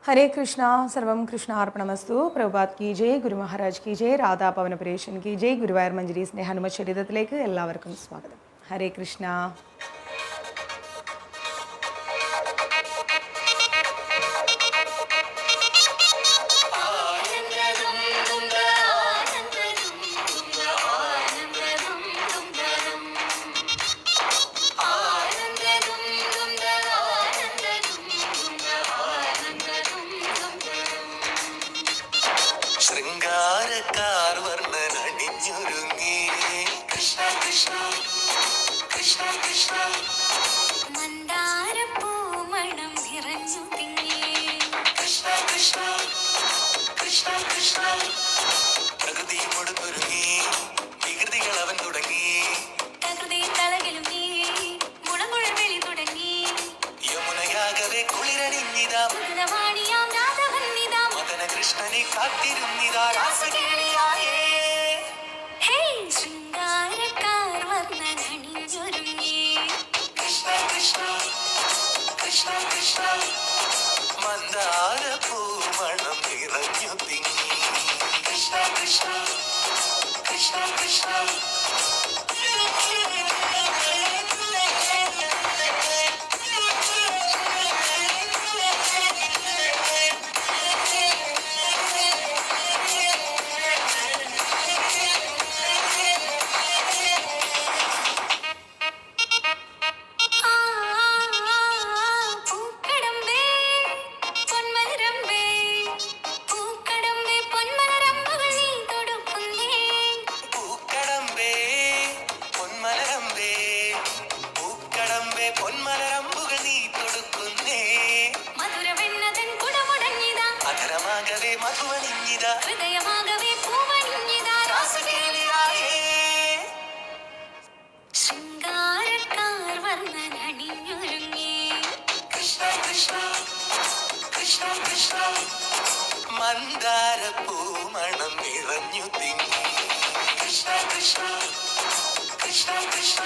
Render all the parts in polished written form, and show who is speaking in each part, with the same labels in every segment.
Speaker 1: हरे कृष्णा सर्वम कृष्णार्पणमस्तु प्रभुपाद की जय ഗുരു മഹാരാജ് की जय രാധാ പവനപുരേഷൻ की जय ഗുരുവായൂർ മഞ്ജരീസിൻ്റെ ഹനുമത് ചരിതത്തിലേക്ക് എല്ലാവർക്കും സ്വാഗതം. ഹരേ കൃഷ്ണ.
Speaker 2: ശൃംഗാരക്കാർ വർണ്ണനണിഞ്ഞൊരുങ്ങി കൃഷ്ണ കൃഷ്ണ കൃഷ്ണ കൃഷ്ണ
Speaker 3: മന്ദാരപ്പൂമണം നിറഞ്ഞു തിങ്ങി
Speaker 2: കൃഷ്ണ കൃഷ്ണ കൃഷ്ണ കൃഷ്ണ പ്രകൃതി കൊടുത്തൊരുങ്ങി വികൃതികൾ അവൻ തുടങ്ങി
Speaker 3: പ്രകൃതി തളകിലും നീ മുളങ്കുഴൽ വിളി തുടങ്ങി
Speaker 2: യമുനയാകവെ കുളിരണിഞ്ഞിതാ
Speaker 3: മധുരവാണിയാം രാധവന്നിതാ
Speaker 2: മദന കൃഷ്ണനെ കാത്തിരുന്നിതാ രാസകേളിയായേ
Speaker 3: ഹേ ശൃംഗാരക്കാർ വർണ്ണനണിഞ്ഞൊരുങ്ങി
Speaker 2: കൃഷ്ണ കൃഷ്ണ കൃഷ്ണ കൃഷ്ണ മന്ദാരപ്പൂമണം നിറഞ്ഞു തിങ്ങി കൃഷ്ണ കൃഷ്ണ കൃഷ്ണ കൃഷ്ണ
Speaker 3: പൂക്കടമ്പേ പൊന്മലരമ്പേ പൂക്കടമ്പേ പൊന്മലരമ്പുകൾ നീ തൊടുക്കുന്നേ
Speaker 2: പൂക്കടമ്പേ പൊന്മലരമ്പേ പൂക്കടമ്പേ പൊന്മലരമ്പുകൾ നീ തൊടുക്കുന്നേ
Speaker 3: മധുരവെണ്ണതൻ കുടമുടങ്ങിതാ
Speaker 2: അധരമാകവേ മധുവണിഞ്ഞിതാ
Speaker 3: ഹൃദയമാകവേ പൂവണിഞ്ഞിതാ
Speaker 2: രാസകേളിയായേ
Speaker 3: ശൃംഗാരക്കാർ വർണ്ണനണിഞ്ഞൊരുങ്ങി
Speaker 2: കൃഷ്ണ കൃഷ്ണ കൃഷ്ണ കൃഷ്ണ മന്ദാരപ്പൂമണം നിറഞ്ഞു തിങ്ങി കൃഷ്ണ കൃഷ്ണ കൃഷ്ണ കൃഷ്ണ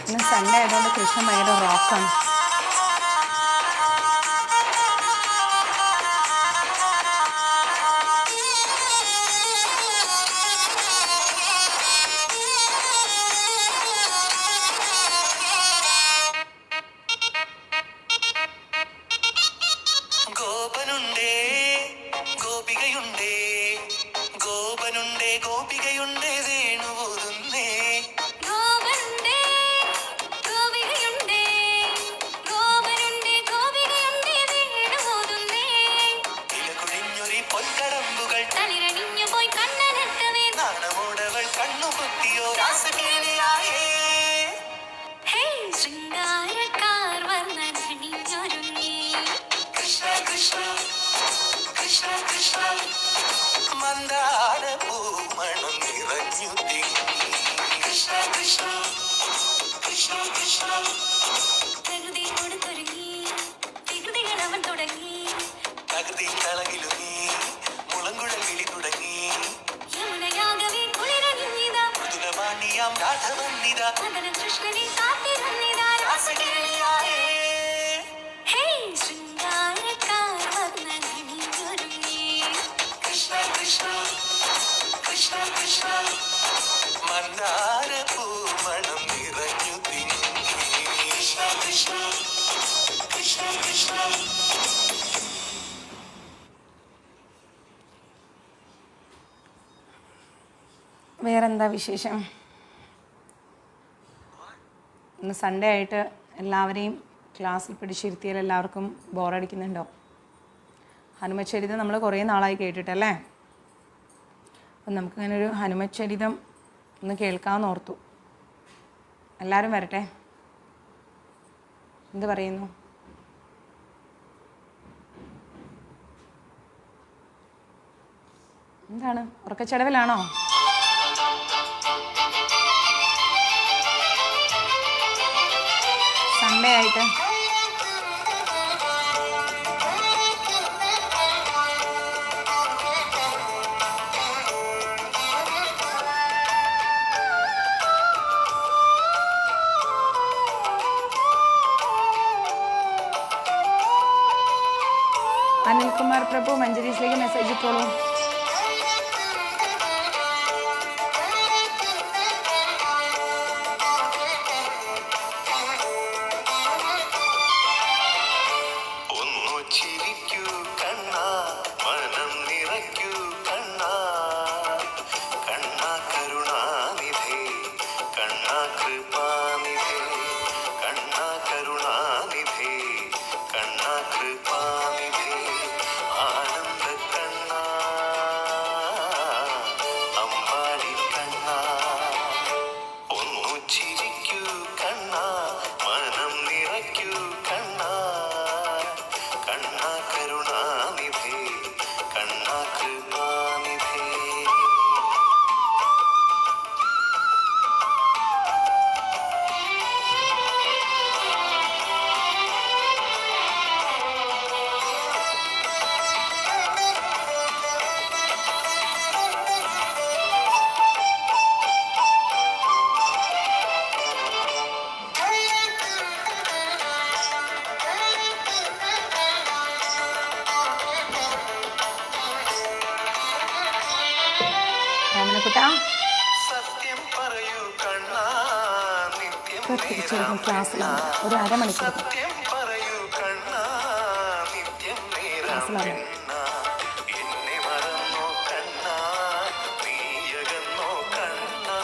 Speaker 1: ഇന്ന് സൺഡേ ആയതുകൊണ്ട് കൃഷ്ണൻ ഭയങ്കര റോക്കാണ്.
Speaker 2: ഗോപനുണ്ടേ ഗോപികയുണ്ടേ ഗോപനുണ്ടേ ഗോപികയുണ്ടേ വേണുപോതുന്നേ
Speaker 3: ഗോപനുണ്ടേ ഗോപികയുണ്ടേ ഗോപനുണ്ടേ ഗോപികയുണ്ടേ വേണുപോതുന്നേ
Speaker 2: ഇലകുഴിഞ്ഞൊരി പൊൻകടമ്പുകൾ
Speaker 3: തളിരണിഞ്ഞു പോയി കണ്ണനക്കവേ
Speaker 2: നാണമോടവൾ കണ്ണുപൊത്തിയോ രാസകേളിയായേ
Speaker 3: ഹേ ശൃംഗാരക്കാർ വർണ്ണനണിഞ്ഞൊരുങ്ങി
Speaker 2: കൃഷ്ണ കൃഷ്ണ കൃഷ്ണ കൃഷ്ണ മന്ദാരപ്പൂമണം നിറഞ്ഞു തിങ്ങി കൃഷ്ണ കൃഷ്ണ കൃഷ്ണ കൃഷ്ണ
Speaker 3: പ്രകൃതി കൊടുത്തൊരുങ്ങി വികൃതികൾ അവൻ തുടങ്ങി
Speaker 2: പ്രകൃതി തളകിലുങ്ങി മുളങ്കുഴൽ വിളി തുടങ്ങി
Speaker 3: യമുനയാകവേ കുളിരണിഞ്ഞിതാ
Speaker 2: മധുരവാണിയാം രാധവന്നിതാ
Speaker 3: മദന കൃഷ്ണനെ കാത്തിരുന്നിതാ
Speaker 2: രാസകേളിയായേ
Speaker 3: ഹേ ശൃംഗാരക്കാർ വർണ്ണനണിഞ്ഞൊരുങ്ങി
Speaker 2: കൃഷ്ണ കൃഷ്ണ കൃഷ്ണ കൃഷ്ണ മന്ദാരപ്പൂമണം നിറഞ്ഞു തിങ്ങി കൃഷ്ണ കൃഷ്ണ കൃഷ്ണ കൃഷ്ണ
Speaker 1: വേറെന്താ വിശേഷം? ഇന്ന് സൺഡേ ആയിട്ട് എല്ലാവരെയും ക്ലാസ്സിൽ പിടിച്ചിരുത്തിയാൽ എല്ലാവർക്കും ബോറടിക്കുന്നുണ്ടോ? ഹനുമത് ചരിതം നമ്മൾ കുറേ നാളായി കേട്ടിട്ടല്ലേ. അപ്പം നമുക്കിങ്ങനെ ഒരു ഹനുമത് ചരിതം ഒന്ന് കേൾക്കാമെന്ന് ഓർത്തു. എല്ലാവരും വരട്ടെ. എന്ത് പറയുന്നു? എന്താണ്, ഉറക്കച്ചടവിലാണോ? സൺഡേ ആയിട്ട് പ്രഭു മഞ്ജരീസിലേക്ക് മെസ്സേജ് ഇട്ടോളൂ.
Speaker 2: ഒന്നു ചിരിക്കൂ കണ്ണാ, മനം നിറയ്ക്കൂ കണ്ണാ, കണ്ണാ കരുണാനിധേ, കണ്ണാ കൃപാനിധേ, കണ്ണാ കരുണാനിധേ, കണ്ണാ കൃപാനിധേ, ആനന്ദ കണ്ണാ, അമ്പാടി കണ്ണാ. ഒന്നു ചിരിക്കൂ കണ്ണാ, മനം നിറയ്ക്കൂ കണ്ണാ, കണ്ണാ കരുണാനിധേ, കണ്ണാ കൃപാനിധേ.
Speaker 1: ഓമനക്കുട്ടാ
Speaker 2: സത്യം പറയൂ കണ്ണാ, നിത്യം
Speaker 1: തിരിച്ചു വരുന്ന ക്ലാസ്സിലാണ് ഒരു അരമണിക്കൂർ
Speaker 2: സത്യം പറയൂ കണ്ണാ, നിത്യം നേരം
Speaker 1: ക്ലാസ്സിലാണ്.
Speaker 2: കണ്ണാ, എന്നെ മറന്നോ കണ്ണാ, നീയകന്നോ കണ്ണാ,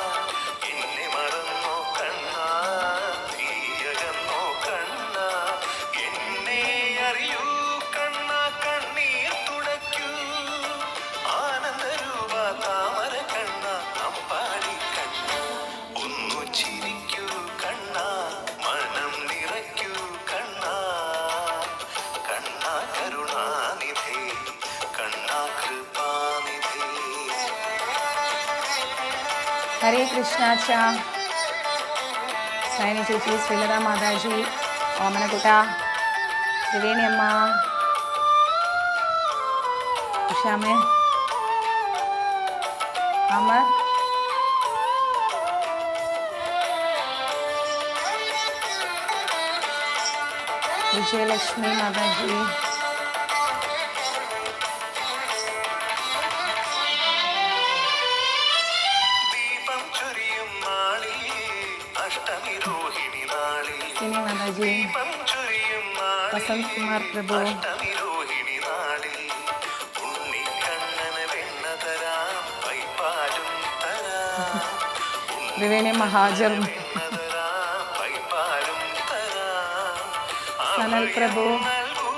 Speaker 2: എന്നെ മറന്നോ കണ്ണാ, നീയകന്നോ കണ്ണാ, എന്നെ അറിയൂ കണ്ണാ, കണ്ണീർ തുടയ്ക്കൂ, ആനന്ദരൂപ താമര കണ്ണാ, അമ്പാടി കണ്ണാ. ഒന്നു ചിരിക്കൂ കണ്ണാ, മനം നിറയ്ക്കൂ കണ്ണാ, കണ്ണാ കരുണാനിധേ, കണ്ണാ കൃപാനിധേ.
Speaker 1: ഹരേ കൃഷ്ണാച്ച, സൈനി ചേച്ചി, ശ്രീലത മാതാജി, ഓമനക്കുട്ട, ത്രിവേണി അമ്മ, ഉഷാമേ, അമർ, വിജയലക്ഷ്മി മാതാജി,
Speaker 2: ദീപം ചൊരിയും നാളിൽ, അഷ്ടമി രോഹിണി നാളിൽ,
Speaker 1: സിനി മാതാജി,
Speaker 2: ദീപം ചൊരിയും നാളിൽ,
Speaker 1: വസന്ത് കുമാർ പ്രഭു,
Speaker 2: അഷ്ടമി രോഹിണി നാളിൽ, ഉണ്ണിക്കണ്ണന് വെണ്ണ തരാം, പൈപ്പാലും തരാം,
Speaker 1: ത്രിവേണി മഹാജർ,
Speaker 2: വെണ്ണ തരാം, പൈപ്പാലും തരാം,
Speaker 1: സനൽ പ്രഭു,
Speaker 2: നൽകൂ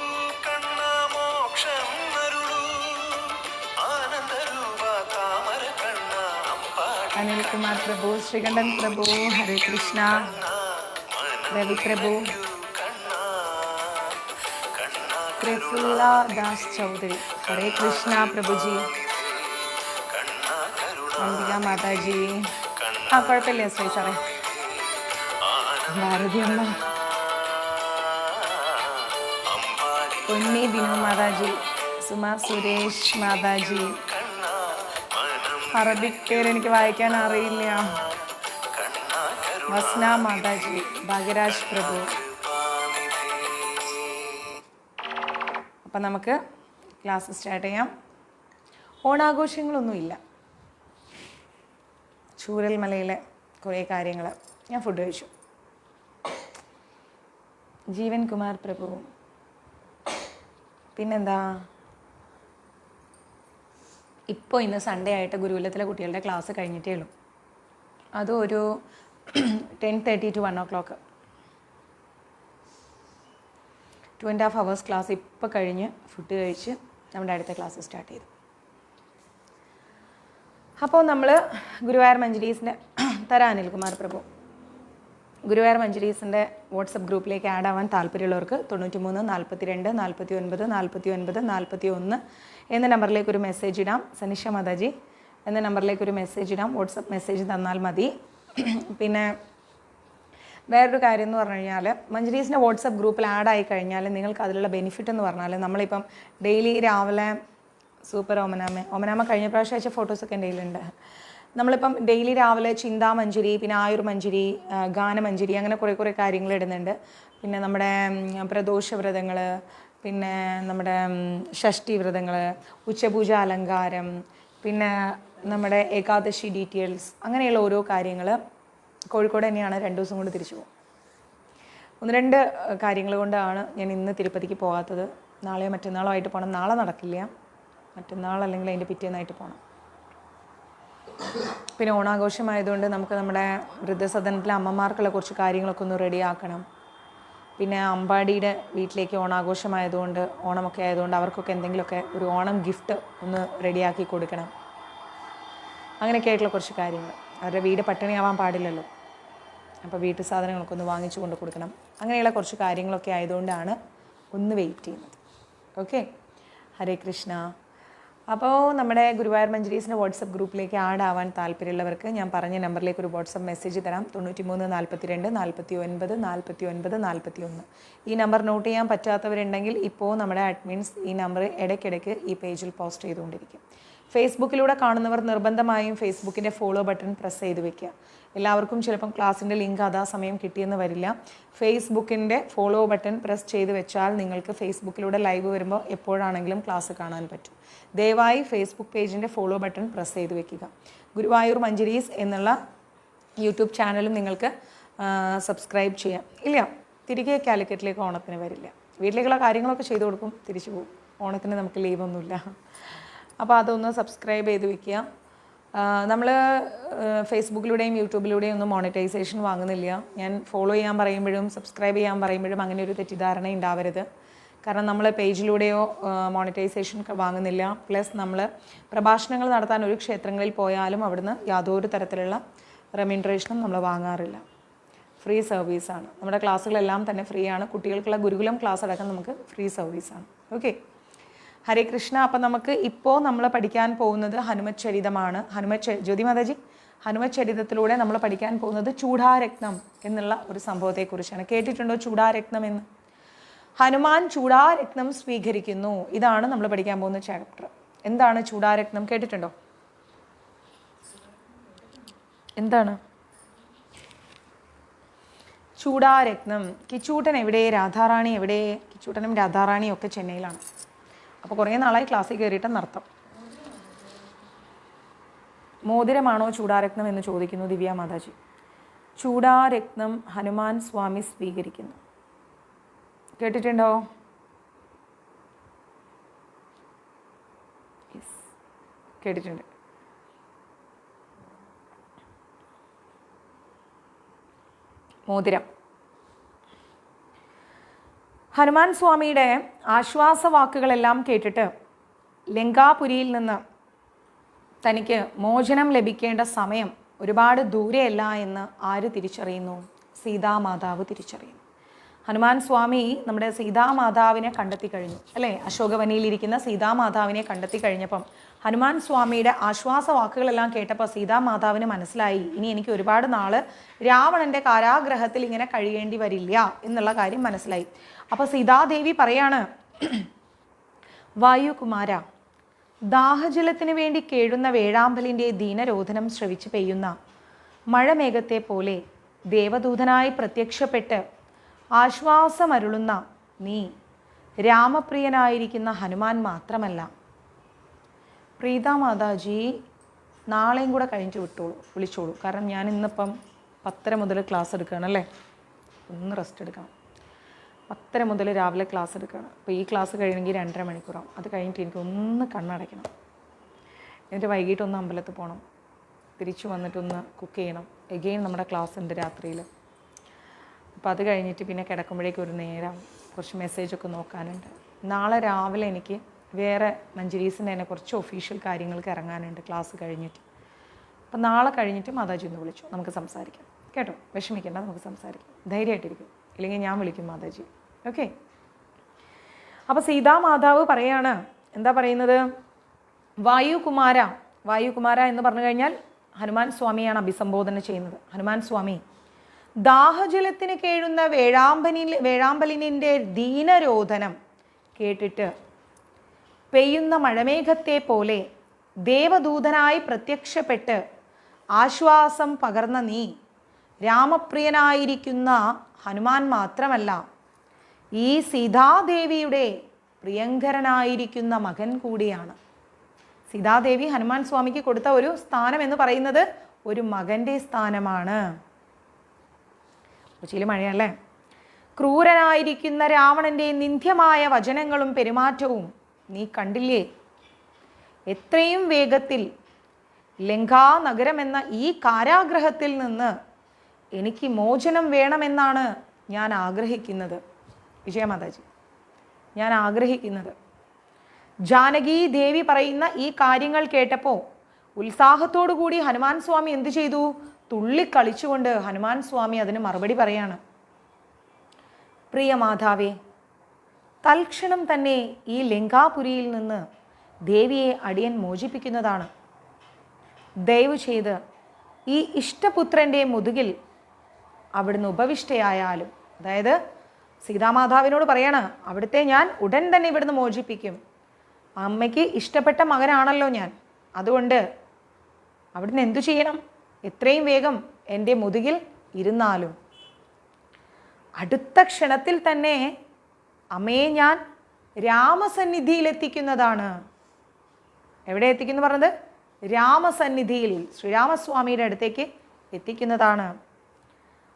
Speaker 2: കണ്ണാ മോക്ഷം അരുളൂ, ആനന്ദരൂപ താമര കണ്ണാ, അമ്പാടി
Speaker 1: അനിൽകുമാർ പ്രഭു, ശ്രീകണ്ഠൻ പ്രഭു, ഹരേ കൃഷ്ണ, രവി പ്രഭു,
Speaker 2: കണ്ണാ, കണ്ണാ
Speaker 1: പ്രഫുല്ല ദാസ് ചൗധരി, ഹരേ കൃഷ്ണ പ്രഭുജി,
Speaker 2: കണ്ണാ കരുണ
Speaker 1: അംബിക മാതാജി. ആ കുഴപ്പമില്ല ശ്രീ സാറേ. ഭാരതി അമ്മ,
Speaker 2: അമ്പാടി
Speaker 1: പൊന്നി ബിനു മാതാജി, സുമ സുരേഷ് മാതാജി.
Speaker 2: കണ്ണാ, മനം
Speaker 1: അറബിക് പേര് എനിക്ക് വായിക്കാൻ അറിയില്ല.
Speaker 2: കണ്ണാ കരുണ
Speaker 1: വസ്ന മാതാജി, ഭാഗ്യരാജ് പ്രഭു.
Speaker 2: കൃപാനിധേ.
Speaker 1: അപ്പം നമുക്ക് ക്ലാസ് സ്റ്റാർട്ട് ചെയ്യാം. ഓണാഘോഷങ്ങളൊന്നുമില്ല. ചൂരൽമലയിലെ കുറേ കാര്യങ്ങൾ. ഞാൻ ഫുഡ് കഴിച്ചു. ജീവൻ കുമാർ പ്രഭു. പിന്നെന്താ, ഇപ്പോൾ ഇന്ന് സൺഡേ ആയിട്ട് ഗുരുകുലത്തിലെ കുട്ടികളുടെ ക്ലാസ് കഴിഞ്ഞിട്ടേ ഉള്ളൂ. അതും ഒരു 10:30 to 1 o'clock. 2.5 hours ക്ലാസ് ഇപ്പോൾ കഴിഞ്ഞ് ഫുഡ് കഴിച്ച് നമ്മുടെ അടുത്ത ക്ലാസ് സ്റ്റാർട്ട് ചെയ്തു. അപ്പോൾ നമ്മൾ ഗുരുവായൂർ മഞ്ജരീസിൻ്റെ അനിൽകുമാർ പ്രഭു ഗുരുവായൂർ മഞ്ജരീസിൻ്റെ വാട്സപ്പ് ഗ്രൂപ്പിലേക്ക് ആഡ് ആവാൻ താല്പര്യമുള്ളവർക്ക് 93 42 49 41 എന്ന നമ്പറിലേക്ക് ഒരു മെസ്സേജ് ഇടാം. സനിഷ മാതാജി എന്ന നമ്പറിലേക്ക് ഒരു മെസ്സേജ് ഇടാം. വാട്സപ്പ് മെസ്സേജ് തന്നാൽ മതി. പിന്നെ വേറൊരു കാര്യം എന്ന് പറഞ്ഞു കഴിഞ്ഞാൽ, മഞ്ജരീസിൻ്റെ വാട്സപ്പ് ഗ്രൂപ്പിൽ ആഡ് ആയി കഴിഞ്ഞാൽ നിങ്ങൾക്ക് അതിലുള്ള ബെനിഫിറ്റ് എന്ന് പറഞ്ഞാൽ, നമ്മളിപ്പം ഡെയിലി രാവിലെ സൂപ്പർ ഓമനാമ കഴിഞ്ഞ പ്രാവശ്യം അയച്ച ഫോട്ടോസൊക്കെ എൻ്റെ കയ്യിലുണ്ട്. നമ്മളിപ്പം ഡെയിലി രാവിലെ ചിന്താമഞ്ജരി, പിന്നെ ആയുർമഞ്ജരി, ഗാനമഞ്ജരി, അങ്ങനെ കുറേ കാര്യങ്ങൾ ഇടുന്നുണ്ട്. പിന്നെ നമ്മുടെ പ്രദോഷവ്രതങ്ങൾ, പിന്നെ നമ്മുടെ ഷഷ്ടി വ്രതങ്ങൾ, ഉച്ചപൂജ അലങ്കാരം, പിന്നെ നമ്മുടെ ഏകാദശി ഡീറ്റെയിൽസ്, അങ്ങനെയുള്ള ഓരോ കാര്യങ്ങൾ കോഴിക്കോട് തന്നെയാണ്. 2 ദിവസം കൊണ്ട് തിരിച്ചു പോകും. 1-2 കാര്യങ്ങൾ കൊണ്ടാണ് ഞാൻ ഇന്ന് തിരുപ്പതിക്ക് പോകാത്തത്. നാളെയോ മറ്റന്നാളോ ആയിട്ട് പോകണം. നാളെ നടക്കില്ല, മറ്റന്നാൾ അല്ലെങ്കിൽ അതിൻ്റെ പിറ്റേന്നായിട്ട് പോകണം. പിന്നെ ഓണാഘോഷമായതുകൊണ്ട് നമുക്ക് നമ്മുടെ വൃദ്ധസദനത്തിലെ അമ്മമാർക്കുള്ള കുറച്ച് കാര്യങ്ങളൊക്കെ ഒന്ന് റെഡിയാക്കണം. പിന്നെ അമ്പാടിയുടെ വീട്ടിലേക്ക് ഓണാഘോഷമായതുകൊണ്ട്, ഓണമൊക്കെ ആയതുകൊണ്ട് അവർക്കൊക്കെ എന്തെങ്കിലുമൊക്കെ ഒരു ഓണം ഗിഫ്റ്റ് ഒന്ന് റെഡിയാക്കി കൊടുക്കണം. അങ്ങനെയൊക്കെ ആയിട്ടുള്ള കുറച്ച് കാര്യങ്ങൾ. അവരുടെ വീട് പട്ടിണിയാവാൻ പാടില്ലല്ലോ. അപ്പോൾ വീട്ടു സാധനങ്ങളൊക്കെ ഒന്ന് വാങ്ങിച്ചു കൊണ്ട് കൊടുക്കണം. അങ്ങനെയുള്ള കുറച്ച് കാര്യങ്ങളൊക്കെ ആയതുകൊണ്ടാണ് ഒന്ന് വെയിറ്റ് ചെയ്യുന്നത്. ഓക്കെ, ഹരേ കൃഷ്ണ. അപ്പോൾ നമ്മുടെ ഗുരുവായൂർ മഞ്ജരീസിൻ്റെ വാട്സപ്പ് ഗ്രൂപ്പിലേക്ക് ആഡ് ആവാൻ താല്പര്യമുള്ളവർക്ക് ഞാൻ പറഞ്ഞ നമ്പറിലേക്ക് ഒരു വാട്സപ്പ് മെസ്സേജ് തരാം. 93 42 49 49 41. ഈ നമ്പർ നോട്ട് ചെയ്യാൻ പറ്റാത്തവരുണ്ടെങ്കിൽ ഇപ്പോൾ നമ്മുടെ അഡ്മിൻസ് ഈ നമ്പർ ഇടയ്ക്കിടയ്ക്ക് ഈ പേജിൽ പോസ്റ്റ് ചെയ്തുകൊണ്ടിരിക്കും. ഫേസ്ബുക്കിലൂടെ കാണുന്നവർ നിർബന്ധമായും ഫേസ്ബുക്കിൻ്റെ ഫോളോ ബട്ടൺ പ്രസ് ചെയ്ത് വെക്കുക. എല്ലാവർക്കും ചിലപ്പം ക്ലാസ്സിൻ്റെ ലിങ്ക് സമയം കിട്ടിയെന്ന് വരില്ല. ഫേസ്ബുക്കിൻ്റെ ഫോളോ ബട്ടൺ പ്രസ് ചെയ്ത് വെച്ചാൽ നിങ്ങൾക്ക് ഫേസ്ബുക്കിലൂടെ ലൈവ് വരുമ്പോൾ എപ്പോഴാണെങ്കിലും ക്ലാസ് കാണാൻ പറ്റും. ദയവായി ഫേസ്ബുക്ക് പേജിൻ്റെ ഫോളോ ബട്ടൺ പ്രസ് ചെയ്ത് വെക്കുക. ഗുരുവായൂർ മഞ്ജരീസ് എന്നുള്ള യൂട്യൂബ് ചാനലും നിങ്ങൾക്ക് സബ്സ്ക്രൈബ് ചെയ്യാം. ഇല്ല, തിരികെ കാലിക്കറ്റിലേക്ക് ഓണത്തിന് വരില്ല. വീട്ടിലേക്കുള്ള കാര്യങ്ങളൊക്കെ ചെയ്തു കൊടുക്കും, തിരിച്ചു പോകും. ഓണത്തിന് നമുക്ക് ലീവൊന്നുമില്ല. അപ്പോൾ അതൊന്ന് സബ്സ്ക്രൈബ് ചെയ്ത് വെക്കുക. നമ്മൾ ഫേസ്ബുക്കിലൂടെയും യൂട്യൂബിലൂടെയും ഒന്നും മോണിറ്റൈസേഷൻ വാങ്ങുന്നില്ല. ഞാൻ ഫോളോ ചെയ്യാൻ പറയുമ്പോഴും സബ്സ്ക്രൈബ് ചെയ്യാൻ പറയുമ്പോഴും അങ്ങനെ ഒരു തെറ്റിദ്ധാരണ ഉണ്ടാവരുത്. കാരണം നമ്മൾ പേജിലൂടെയോ മോണിറ്റൈസേഷൻ വാങ്ങുന്നില്ല. പ്ലസ് നമ്മൾ പ്രഭാഷണങ്ങൾ നടത്താൻ ഒരു ക്ഷേത്രങ്ങളിൽ പോയാലും അവിടുന്ന് യാതൊരു തരത്തിലുള്ള റെമ്യൂണറേഷനും നമ്മൾ വാങ്ങാറില്ല. ഫ്രീ സർവീസാണ്. നമ്മുടെ ക്ലാസ്സുകളെല്ലാം തന്നെ ഫ്രീ ആണ്. കുട്ടികൾക്കുള്ള ഗുരുകുലം ക്ലാസ് അടക്കം നമുക്ക് ഫ്രീ സർവീസാണ്. ഓക്കെ, ഹരേ കൃഷ്ണ. അപ്പം നമുക്ക് ഇപ്പോൾ നമ്മൾ പഠിക്കാൻ പോകുന്നത് ഹനുമച്ചരിതമാണ്. ജ്യോതി മാതാജി, ഹനുമച്ചരിതത്തിലൂടെ നമ്മൾ പഠിക്കാൻ പോകുന്നത് ചൂഡാരത്നം എന്നുള്ള ഒരു സംഭവത്തെക്കുറിച്ചാണ്. കേട്ടിട്ടുണ്ടോ ചൂഡാരത്നം എന്ന്? ഹനുമാൻ ചൂഡാരത്നം സ്വീകരിക്കുന്നു. ഇതാണ് നമ്മൾ പഠിക്കാൻ പോകുന്ന ചാപ്റ്റർ. എന്താണ് ചൂഡാരത്നം? കേട്ടിട്ടുണ്ടോ? എന്താണ് ചൂഡാരത്നം? കിച്ചൂട്ടൻ എവിടെ? രാധാറാണി എവിടെ? കിച്ചൂട്ടനും രാധാറാണിയും ഒക്കെ ചെന്നൈയിലാണ്. അപ്പോൾ കുറേ നാളായി ക്ലാസ്സിൽ കയറിയിട്ടെന്നർത്ഥം. മോതിരമാണോ ചൂഡാരത്നം എന്ന് ചോദിക്കുന്നു ദിവ്യ മാതാജി. ചൂഡാരത്നം ഹനുമാൻ സ്വാമി സ്വീകരിക്കുന്നു. കേട്ടിട്ടുണ്ടോ? കേട്ടിട്ടുണ്ട്. മോതിരം. ഹനുമാൻ സ്വാമിയുടെ ആശ്വാസവാക്കുകളെല്ലാം കേട്ടിട്ട് ലങ്കാപുരിയിൽ നിന്ന് തനിക്ക് മോചനം ലഭിക്കേണ്ട സമയം ഒരുപാട് ദൂരെയല്ല എന്ന് ആര് തിരിച്ചറിയുന്നു? സീതാമാതാവ് തിരിച്ചറിയുന്നു. ഹനുമാൻ സ്വാമി നമ്മുടെ സീതാമാതാവിനെ കണ്ടെത്തി കഴിഞ്ഞു, അല്ലേ? അശോകവനിയിലിരിക്കുന്ന സീതാമാതാവിനെ കണ്ടെത്തി കഴിഞ്ഞപ്പം ഹനുമാൻ സ്വാമിയുടെ ആശ്വാസവാക്കുകളെല്ലാം കേട്ടപ്പോൾ സീതാമാതാവിന് മനസ്സിലായി, ഇനി എനിക്ക് ഒരുപാട് നാൾ രാവണൻ്റെ കാരാഗ്രഹത്തിൽ ഇങ്ങനെ കഴിയേണ്ടി വരില്ല എന്നുള്ള കാര്യം മനസ്സിലായി. അപ്പോൾ സീതാദേവി പറയാണ്, വായുകുമാര, ദാഹജലത്തിന് വേണ്ടി കേഴുന്ന വേഴാമ്പലിൻ്റെ ദീനരോധനം ശ്രവിച്ച് പെയ്യുന്ന മഴമേഘത്തെ പോലെ ദേവദൂതനായി പ്രത്യക്ഷപ്പെട്ട് ആശ്വാസമരുളുന്ന നീ രാമപ്രിയനായിരിക്കുന്ന ഹനുമാൻ മാത്രമല്ല. പ്രീത മാതാജി നാളെയും കൂടെ കഴിഞ്ഞ് വിളിച്ചോളൂ. കാരണം ഞാൻ ഇന്നിപ്പം 10:30 മുതൽ ക്ലാസ് എടുക്കുകയാണ്, അല്ലേ? ഒന്ന് റെസ്റ്റ് എടുക്കണം. 10:30 മുതൽ രാവിലെ ക്ലാസ് എടുക്കുകയാണ്. അപ്പോൾ ഈ ക്ലാസ് കഴിയണമെങ്കിൽ 2.5 മണിക്കൂറാവും. അത് കഴിഞ്ഞിട്ട് എനിക്ക് ഒന്ന് കണ്ണടയ്ക്കണം. എന്നിട്ട് വൈകിട്ടൊന്ന് അമ്പലത്തിൽ പോകണം. തിരിച്ചു വന്നിട്ടൊന്ന് കുക്ക് ചെയ്യണം. എഗെയിൻ നമ്മുടെ ക്ലാസ് ഉണ്ട് രാത്രിയിൽ. അപ്പോൾ അത് കഴിഞ്ഞിട്ട് പിന്നെ കിടക്കുമ്പോഴേക്കും ഒരു നേരം കുറച്ച് മെസ്സേജൊക്കെ നോക്കാനുണ്ട്. നാളെ രാവിലെ എനിക്ക് വേറെ മഞ്ജരീസിൻ്റെ തന്നെ കുറച്ച് ഒഫീഷ്യൽ കാര്യങ്ങൾക്ക് ഇറങ്ങാനുണ്ട് ക്ലാസ് കഴിഞ്ഞിട്ട്. അപ്പോൾ നാളെ കഴിഞ്ഞിട്ട് മാതാജി ഒന്ന് വിളിച്ചു, നമുക്ക് സംസാരിക്കാം കേട്ടോ. വിഷമിക്കേണ്ട, നമുക്ക് സംസാരിക്കാം. ധൈര്യമായിട്ടിരിക്കും, ഇല്ലെങ്കിൽ ഞാൻ വിളിക്കും മാതാജി. ഓക്കെ. അപ്പോൾ സീതാമാതാവ് പറയാണ്, എന്താ പറയുന്നത്? വായുകുമാര. വായുകുമാര എന്ന് പറഞ്ഞു കഴിഞ്ഞാൽ ഹനുമാൻ സ്വാമിയാണ് അഭിസംബോധന ചെയ്യുന്നത്. ഹനുമാൻ സ്വാമി, ദാഹജലത്തിന് കേഴുന്ന വേഴാമ്പലിനിൻ്റെ ദീനരോധനം കേട്ടിട്ട് പെയ്യുന്ന മഴമേഘത്തെ പോലെ ദേവദൂതനായി പ്രത്യക്ഷപ്പെട്ട് ആശ്വാസം പകർന്ന നീ രാമപ്രിയനായിരിക്കുന്ന ഹനുമാൻ മാത്രമല്ല, ഈ സീതാദേവിയുടെ പ്രിയങ്കരനായിരിക്കുന്ന മകൻ കൂടിയാണ്. സീതാദേവി ഹനുമാൻ സ്വാമിക്ക് കൊടുത്ത ഒരു സ്ഥാനം എന്ന് പറയുന്നത് ഒരു മകൻ്റെ സ്ഥാനമാണ്. കൊച്ചിയിൽ മഴയല്ലേ. ക്രൂരനായിരിക്കുന്ന രാവണൻ്റെ നിന്ദ്യമായ വചനങ്ങളും പെരുമാറ്റവും നീ കണ്ടില്ലേ? എത്രയും വേഗത്തിൽ ലങ്കാനഗരം എന്ന ഈ കാരാഗ്രഹത്തിൽ നിന്ന് എനിക്ക് മോചനം വേണമെന്നാണ് ഞാൻ ആഗ്രഹിക്കുന്നത്. വിജയമാതാജി, ഞാൻ ആഗ്രഹിക്കുന്നത്. ജാനകി ദേവി പറയുന്ന ഈ കാര്യങ്ങൾ കേട്ടപ്പോൾ ഉത്സാഹത്തോടു കൂടി ഹനുമാൻ സ്വാമി എന്തു ചെയ്തു? തുള്ളിക്കളിച്ചുകൊണ്ട് ഹനുമാൻ സ്വാമി അതിന് മറുപടി പറയാണ്. പ്രിയ മാതാവേ, തൽക്ഷണം തന്നെ ഈ ലങ്കാപുരിയിൽ നിന്ന് ദേവിയെ അടിയൻ മോചിപ്പിക്കുന്നതാണ്. ദയവ് ചെയ്ത് ഈ ഇഷ്ടപുത്രൻ്റെ മുതുകിൽ അവിടുന്ന് ഉപവിഷ്ടയായാലും, അതായത് സീതാമാതാവിനോട് പറയാണ്, അവിടുത്തെ ഞാൻ ഉടൻ തന്നെ ഇവിടുന്ന് മോചിപ്പിക്കും. അമ്മയ്ക്ക് ഇഷ്ടപ്പെട്ട മകനാണല്ലോ ഞാൻ. അതുകൊണ്ട് അവിടുന്ന് എന്തു ചെയ്യണം? എത്രയും വേഗം എൻ്റെ മുതുകിൽ ഇരുന്നാലും. അടുത്ത ക്ഷണത്തിൽ തന്നെ അമ്മയെ ഞാൻ രാമസന്നിധിയിൽ എത്തിക്കുന്നതാണ്. എവിടെ എത്തിക്കുന്നു പറഞ്ഞത്? രാമസന്നിധിയിൽ, ശ്രീരാമസ്വാമിയുടെ അടുത്തേക്ക് എത്തിക്കുന്നതാണ്.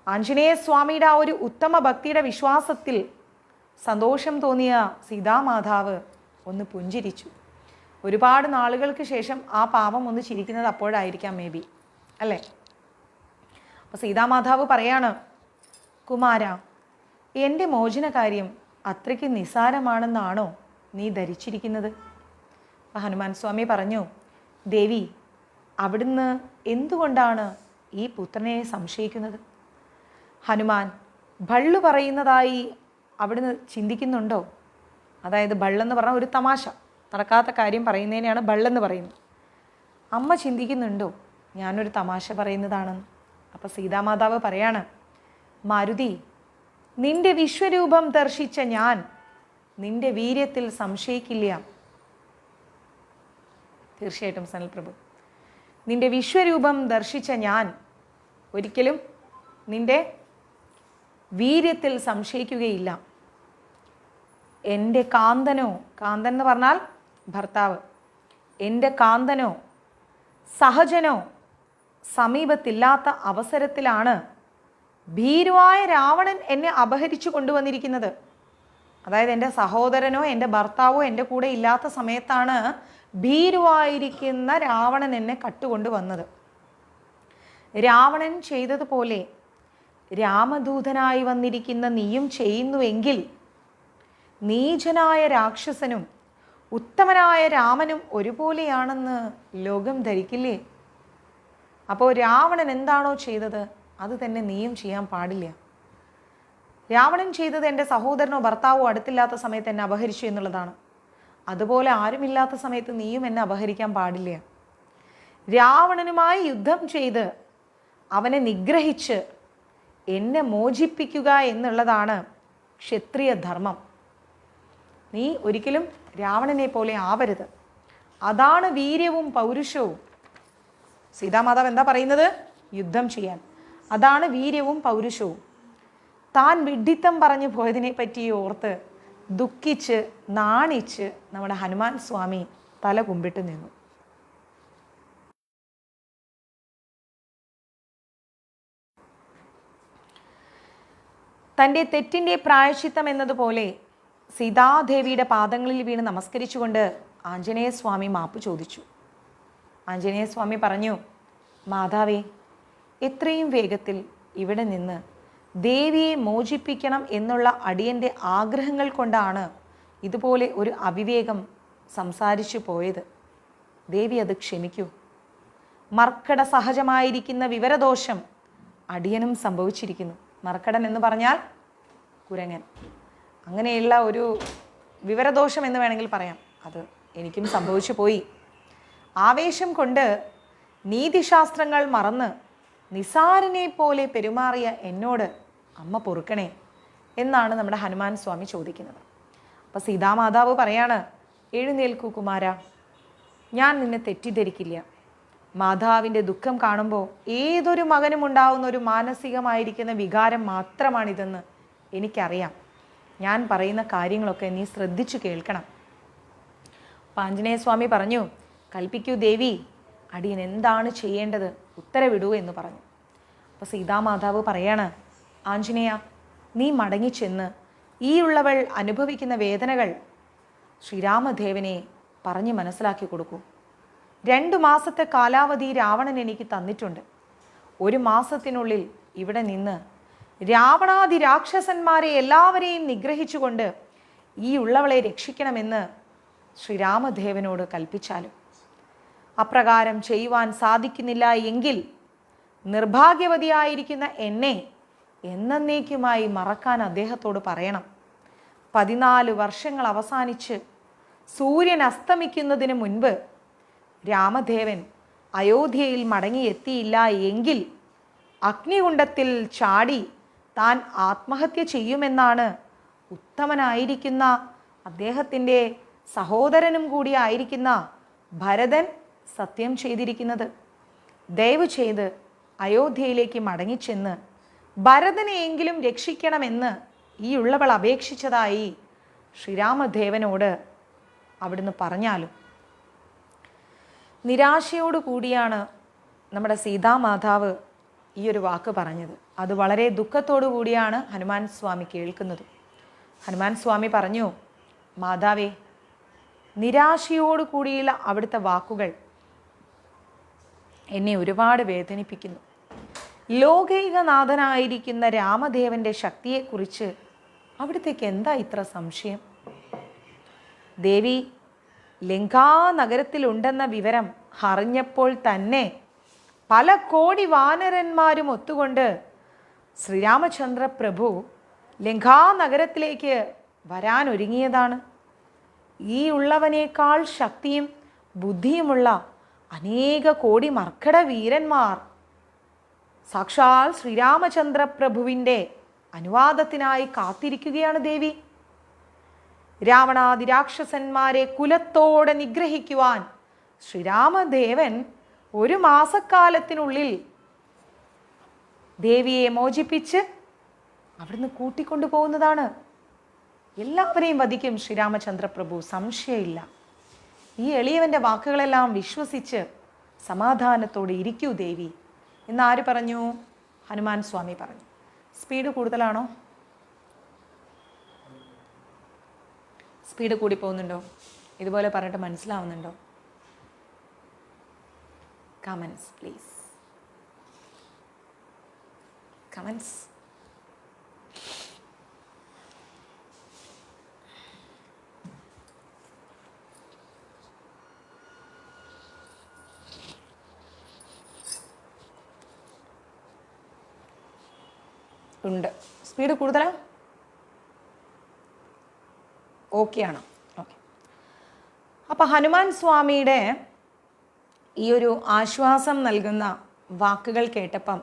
Speaker 1: ആഞ്ജനേയ സ്വാമിയുടെ ആ ഒരു ഉത്തമ ഭക്തിയുടെ വിശ്വാസത്തിൽ സന്തോഷം തോന്നിയ സീതാമാതാവ് ഒന്ന് പുഞ്ചിരിച്ചു. ഒരുപാട് നാളുകൾക്ക് ശേഷം ആ പാപം ഒന്ന് ചിരിക്കുന്നത് അപ്പോഴായിരിക്കാം, മേ ബി, അല്ലേ? അപ്പോൾ സീതാമാതാവ് പറയാണ്, കുമാര, എൻ്റെ മോചന കാര്യം അത്രയ്ക്ക് നിസ്സാരമാണെന്നാണോ നീ ധരിച്ചിരിക്കുന്നത്? അപ്പോൾ ഹനുമാൻ സ്വാമി പറഞ്ഞു, ദേവി, അവിടുന്ന് എന്തുകൊണ്ടാണ് ഈ പുത്രനെ സംശയിക്കുന്നത്? ഹനുമാൻ ഭള്ളു പറയുന്നതായി അവിടുന്ന് ചിന്തിക്കുന്നുണ്ടോ? അതായത് ഭള്ളെന്ന് പറഞ്ഞാൽ ഒരു തമാശ, നടക്കാത്ത കാര്യം പറയുന്നതിനെയാണ് ഭള്ളെന്ന് പറയുന്നത്. അമ്മ ചിന്തിക്കുന്നുണ്ടോ ഞാനൊരു തമാശ പറയുന്നതാണെന്ന്? അപ്പോൾ സീതാമാതാവ് പറയാണ്, മാരുതി, നിന്റെ വിശ്വരൂപം ദർശിച്ച ഞാൻ നിന്റെ വീര്യത്തിൽ സംശയിക്കില്ല. തീർച്ചയായിട്ടും സനൽ പ്രഭു, നിന്റെ വിശ്വരൂപം ദർശിച്ച ഞാൻ ഒരിക്കലും നിന്റെ വീര്യത്തിൽ സംശയിക്കുകയില്ല. എൻ്റെ കാന്തനോ, കാന്തൻ എന്ന് പറഞ്ഞാൽ ഭർത്താവ്, എൻ്റെ കാന്തനോ സഹജനോ സമീപത്തില്ലാത്ത അവസരത്തിലാണ് ഭീരുവായ രാവണൻ എന്നെ അപഹരിച്ചു കൊണ്ടുവന്നിരിക്കുന്നത്. അതായത് എൻ്റെ സഹോദരനോ എൻ്റെ ഭർത്താവോ എൻ്റെ കൂടെ ഇല്ലാത്ത സമയത്താണ് ഭീരുവായിരിക്കുന്ന രാവണൻ എന്നെ കട്ടുകൊണ്ടുവന്നത്. രാവണൻ ചെയ്തതുപോലെ രാമദൂതനായി വന്നിരിക്കുന്ന നീയും ചെയ്യുന്നുവെങ്കിൽ നീചനായ രാക്ഷസനും ഉത്തമനായ രാമനും ഒരുപോലെയാണെന്ന് ലോകം ധരിക്കില്ലേ? അപ്പോൾ രാവണൻ എന്താണോ ചെയ്തത് അത് തന്നെ നീയും ചെയ്യാൻ പാടില്ല. രാവണൻ ചെയ്തത് എൻ്റെ സഹോദരനോ ഭർത്താവോ അടുത്തില്ലാത്ത സമയത്ത് എന്നെ അപഹരിച്ചു എന്നുള്ളതാണ്. അതുപോലെ ആരുമില്ലാത്ത സമയത്ത് നീയും എന്നെ അപഹരിക്കാൻ പാടില്ല. രാവണനുമായി യുദ്ധം ചെയ്ത് അവനെ നിഗ്രഹിച്ച് എന്നെ മോചിപ്പിക്കുക എന്നുള്ളതാണ് ക്ഷത്രിയ ധർമ്മം. നീ ഒരിക്കലും രാവണനെ പോലെ ആവരുത്. അതാണ് വീര്യവും പൗരുഷവും. സീതാമാതാവ് എന്താ പറയുന്നത്? യുദ്ധം ചെയ്യാൻ. അതാണ് വീര്യവും പൗരുഷവും. താൻ വിഡ്ഢിത്തം പറഞ്ഞു പോയതിനെ പറ്റി ഓർത്ത് ദുഃഖിച്ച് നാണിച്ച് നമ്മുടെ ഹനുമാൻ സ്വാമി തല കുമ്പിട്ട് നിന്നു. തൻ്റെ തെറ്റിൻ്റെ പ്രായശ്ചിത്തം എന്നതുപോലെ സീതാദേവിയുടെ പാദങ്ങളിൽ വീണ് നമസ്കരിച്ചുകൊണ്ട് ആഞ്ജനേയ സ്വാമി മാപ്പ് ചോദിച്ചു. ആഞ്ജനേയ സ്വാമി പറഞ്ഞു, മാതാവേ, എത്രയും വേഗത്തിൽ ഇവിടെ നിന്ന് ദേവിയെ മോചിപ്പിക്കണം എന്നുള്ള അടിയൻ്റെ ആഗ്രഹങ്ങൾ കൊണ്ടാണ് ഇതുപോലെ ഒരു അവിവേകം സംസാരിച്ചു പോയത്. ദേവി അത് ക്ഷമിക്കൂ. മർക്കട സഹജമായിരിക്കുന്ന വിവരദോഷം അടിയനും സംഭവിച്ചിരിക്കുന്നു. മർക്കടൻ എന്ന് പറഞ്ഞാൽ കുരങ്ങൻ. അങ്ങനെയുള്ള ഒരു വിവരദോഷം എന്ന് വേണമെങ്കിൽ പറയാം. അത് എനിക്കും സംഭവിച്ചു പോയി. ആവേശം കൊണ്ട് നീതിശാസ്ത്രങ്ങൾ മറന്ന് നിസാരനെ പോലെ പെരുമാറിയ എന്നോട് അമ്മ പൊറുക്കണേ എന്നാണ് നമ്മുടെ ഹനുമാൻ സ്വാമി ചോദിക്കുന്നത്. അപ്പോൾ സീതാമാതാവ് പറയാണ്, എഴുന്നേൽക്കൂ കുമാര, ഞാൻ നിന്നെ തെറ്റിദ്ധരിക്കില്ല. മാതാവിൻ്റെ ദുഃഖം കാണുമ്പോൾ ഏതൊരു മകനും ഉണ്ടാവുന്ന ഒരു മാനസികമായിരിക്കുന്ന വികാരം മാത്രമാണിതെന്ന് എനിക്കറിയാം. ഞാൻ പറയുന്ന കാര്യങ്ങളൊക്കെ നീ ശ്രദ്ധിച്ചു കേൾക്കണം. അപ്പം ആഞ്ജനേയ സ്വാമി പറഞ്ഞു, കൽപ്പിക്കൂ ദേവി, അടിയൻ എന്താണ് ചെയ്യേണ്ടത്, ഉത്തരവിടൂ എന്ന് പറഞ്ഞു. അപ്പോൾ സീതാമാതാവ് പറയാണ്, ആഞ്ജനേയ, നീ മടങ്ങിച്ചെന്ന് ഈ ഉള്ളവൾ അനുഭവിക്കുന്ന വേദനകൾ ശ്രീരാമദേവനെ പറഞ്ഞ് മനസ്സിലാക്കി കൊടുക്കൂ. 2 മാസത്തെ കാലാവധി രാവണൻ എനിക്ക് തന്നിട്ടുണ്ട്. 1 മാസത്തിനുള്ളിൽ ഇവിടെ നിന്ന് രാവണാദി രാക്ഷസന്മാരെ എല്ലാവരെയും നിഗ്രഹിച്ചുകൊണ്ട് ഈ ഉള്ളവളെ രക്ഷിക്കണമെന്ന് ശ്രീരാമദേവനോട് കൽപ്പിച്ചാലും അപ്രകാരം ചെയ്യുവാൻ സാധിക്കുന്നില്ല എങ്കിൽ നിർഭാഗ്യവതിയായിരിക്കുന്ന എന്നെ എന്നേക്കുമായി മറക്കാൻ അദ്ദേഹത്തോട് പറയണം. 14 വർഷങ്ങൾ അവസാനിച്ച് സൂര്യൻ അസ്തമിക്കുന്നതിന് മുൻപ് രാമദേവൻ അയോധ്യയിൽ മടങ്ങിയെത്തിയില്ല എങ്കിൽ അഗ്നികുണ്ഡത്തിൽ ചാടി താൻ ആത്മഹത്യ ചെയ്യുമെന്നാണ് ഉത്തമനായിരിക്കുന്ന അദ്ദേഹത്തിൻ്റെ സഹോദരനും കൂടി ആയിരിക്കുന്ന ഭരതൻ സത്യം ചെയ്തിരിക്കുന്നത്. ദയവ് ചെയ്ത് അയോധ്യയിലേക്ക് മടങ്ങിച്ചെന്ന് ഭരതനെയെങ്കിലും രക്ഷിക്കണമെന്ന് ഈ ഉള്ളവൾ അപേക്ഷിച്ചതായി ശ്രീരാമദേവനോട് അവിടുന്ന് പറഞ്ഞാലും നിരാശയോടു കൂടിയാണ് നമ്മുടെ സീതാമാതാവ് ഈ ഒരു വാക്ക് പറഞ്ഞത്. അത് വളരെ ദുഃഖത്തോടു കൂടിയാണ് ഹനുമാൻ സ്വാമി കേൾക്കുന്നത്. ഹനുമാൻ സ്വാമി പറഞ്ഞു, മാതാവേ, നിരാശയോടു കൂടിയുള്ള അവിടുത്തെ വാക്കുകൾ എന്നെ ഒരുപാട് വേദനിപ്പിക്കുന്നു. ലോകൈകനാഥനായിരിക്കുന്ന രാമദേവൻ്റെ ശക്തിയെക്കുറിച്ച് അവിടുത്തേക്ക് എന്താ ഇത്ര സംശയം? ദേവി ലങ്കാനഗരത്തിലുണ്ടെന്ന വിവരം അറിഞ്ഞപ്പോൾ തന്നെ പല കോടി വാനരന്മാരും ഒത്തുകൊണ്ട് ശ്രീരാമചന്ദ്ര പ്രഭു ലങ്കാനഗരത്തിലേക്ക് വരാൻ ഒരുങ്ങിയതാണ്. ഈ ഉള്ളവനേക്കാൾ ശക്തിയും ബുദ്ധിയുമുള്ള അനേക കോടി മർക്കട വീരന്മാർ സാക്ഷാൽ ശ്രീരാമചന്ദ്ര പ്രഭുവിൻ്റെ അനുവാദത്തിനായി കാത്തിരിക്കുകയാണ് ദേവി. രാവണാദി രാക്ഷസന്മാരെ കുലത്തോടെ നിഗ്രഹിക്കുവാൻ ശ്രീരാമദേവൻ 1 മാസക്കാലത്തിനുള്ളിൽ ദേവിയെ മോചിപ്പിച്ച് അവിടുന്ന് കൂട്ടിക്കൊണ്ടു പോകുന്നതാണ്. എല്ലാവരെയും വധിക്കും ശ്രീരാമചന്ദ്ര പ്രഭു, സംശയമില്ല. ഈ എളിയവൻ്റെ വാക്കുകളെല്ലാം വിശ്വസിച്ച് സമാധാനത്തോടെ ഇരിക്കൂ ദേവി എന്നാര് പറഞ്ഞു? ഹനുമാൻ സ്വാമി പറഞ്ഞു. സ്പീഡ് കൂടുതലാണോ? സ്പീഡ് കൂടി പോകുന്നുണ്ടോ? ഇതുപോലെ പറഞ്ഞിട്ട് മനസ്സിലാവുന്നുണ്ടോ? Comments please, comments. ഉണ്ട്. സ്പീഡ് കൂടുതലാണ്? ഓക്കെ ആണോ? ഓക്കെ. അപ്പം ഹനുമാൻ സ്വാമിയുടെ ഈ ഒരു ആശ്വാസം നൽകുന്ന വാക്കുകൾ കേട്ടപ്പം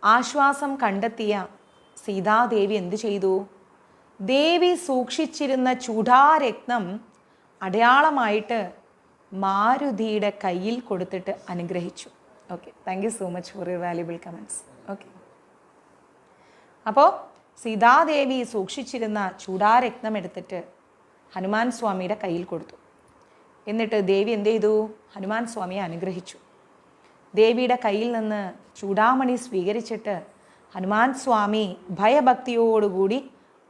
Speaker 1: ആശ്വാസം കണ്ടെത്തിയ സീതാദേവി എന്തു ചെയ്തു? ദേവി സൂക്ഷിച്ചിരുന്ന ചൂടാരത്നം അടയാളമായിട്ട് മാരുതിയുടെ കയ്യിൽ കൊടുത്തിട്ട് അനുഗ്രഹിച്ചു. Okay, thank you so much for your valuable comments. Okay, അപ്പോൾ സീതാദേവി സൂക്ഷിച്ചിരുന്ന ചൂടാരത്നം എടുത്തിട്ട് ഹനുമാൻ സ്വാമിയുടെ കയ്യിൽ കൊടുത്തു. എന്നിട്ട് ദേവി എന്ത് ചെയ്തു? ഹനുമാൻ സ്വാമിയെ അനുഗ്രഹിച്ചു. ദേവിയുടെ കയ്യിൽ നിന്ന് ചൂടാമണി സ്വീകരിച്ചിട്ട് ഹനുമാൻ സ്വാമി ഭയഭക്തിയോടുകൂടി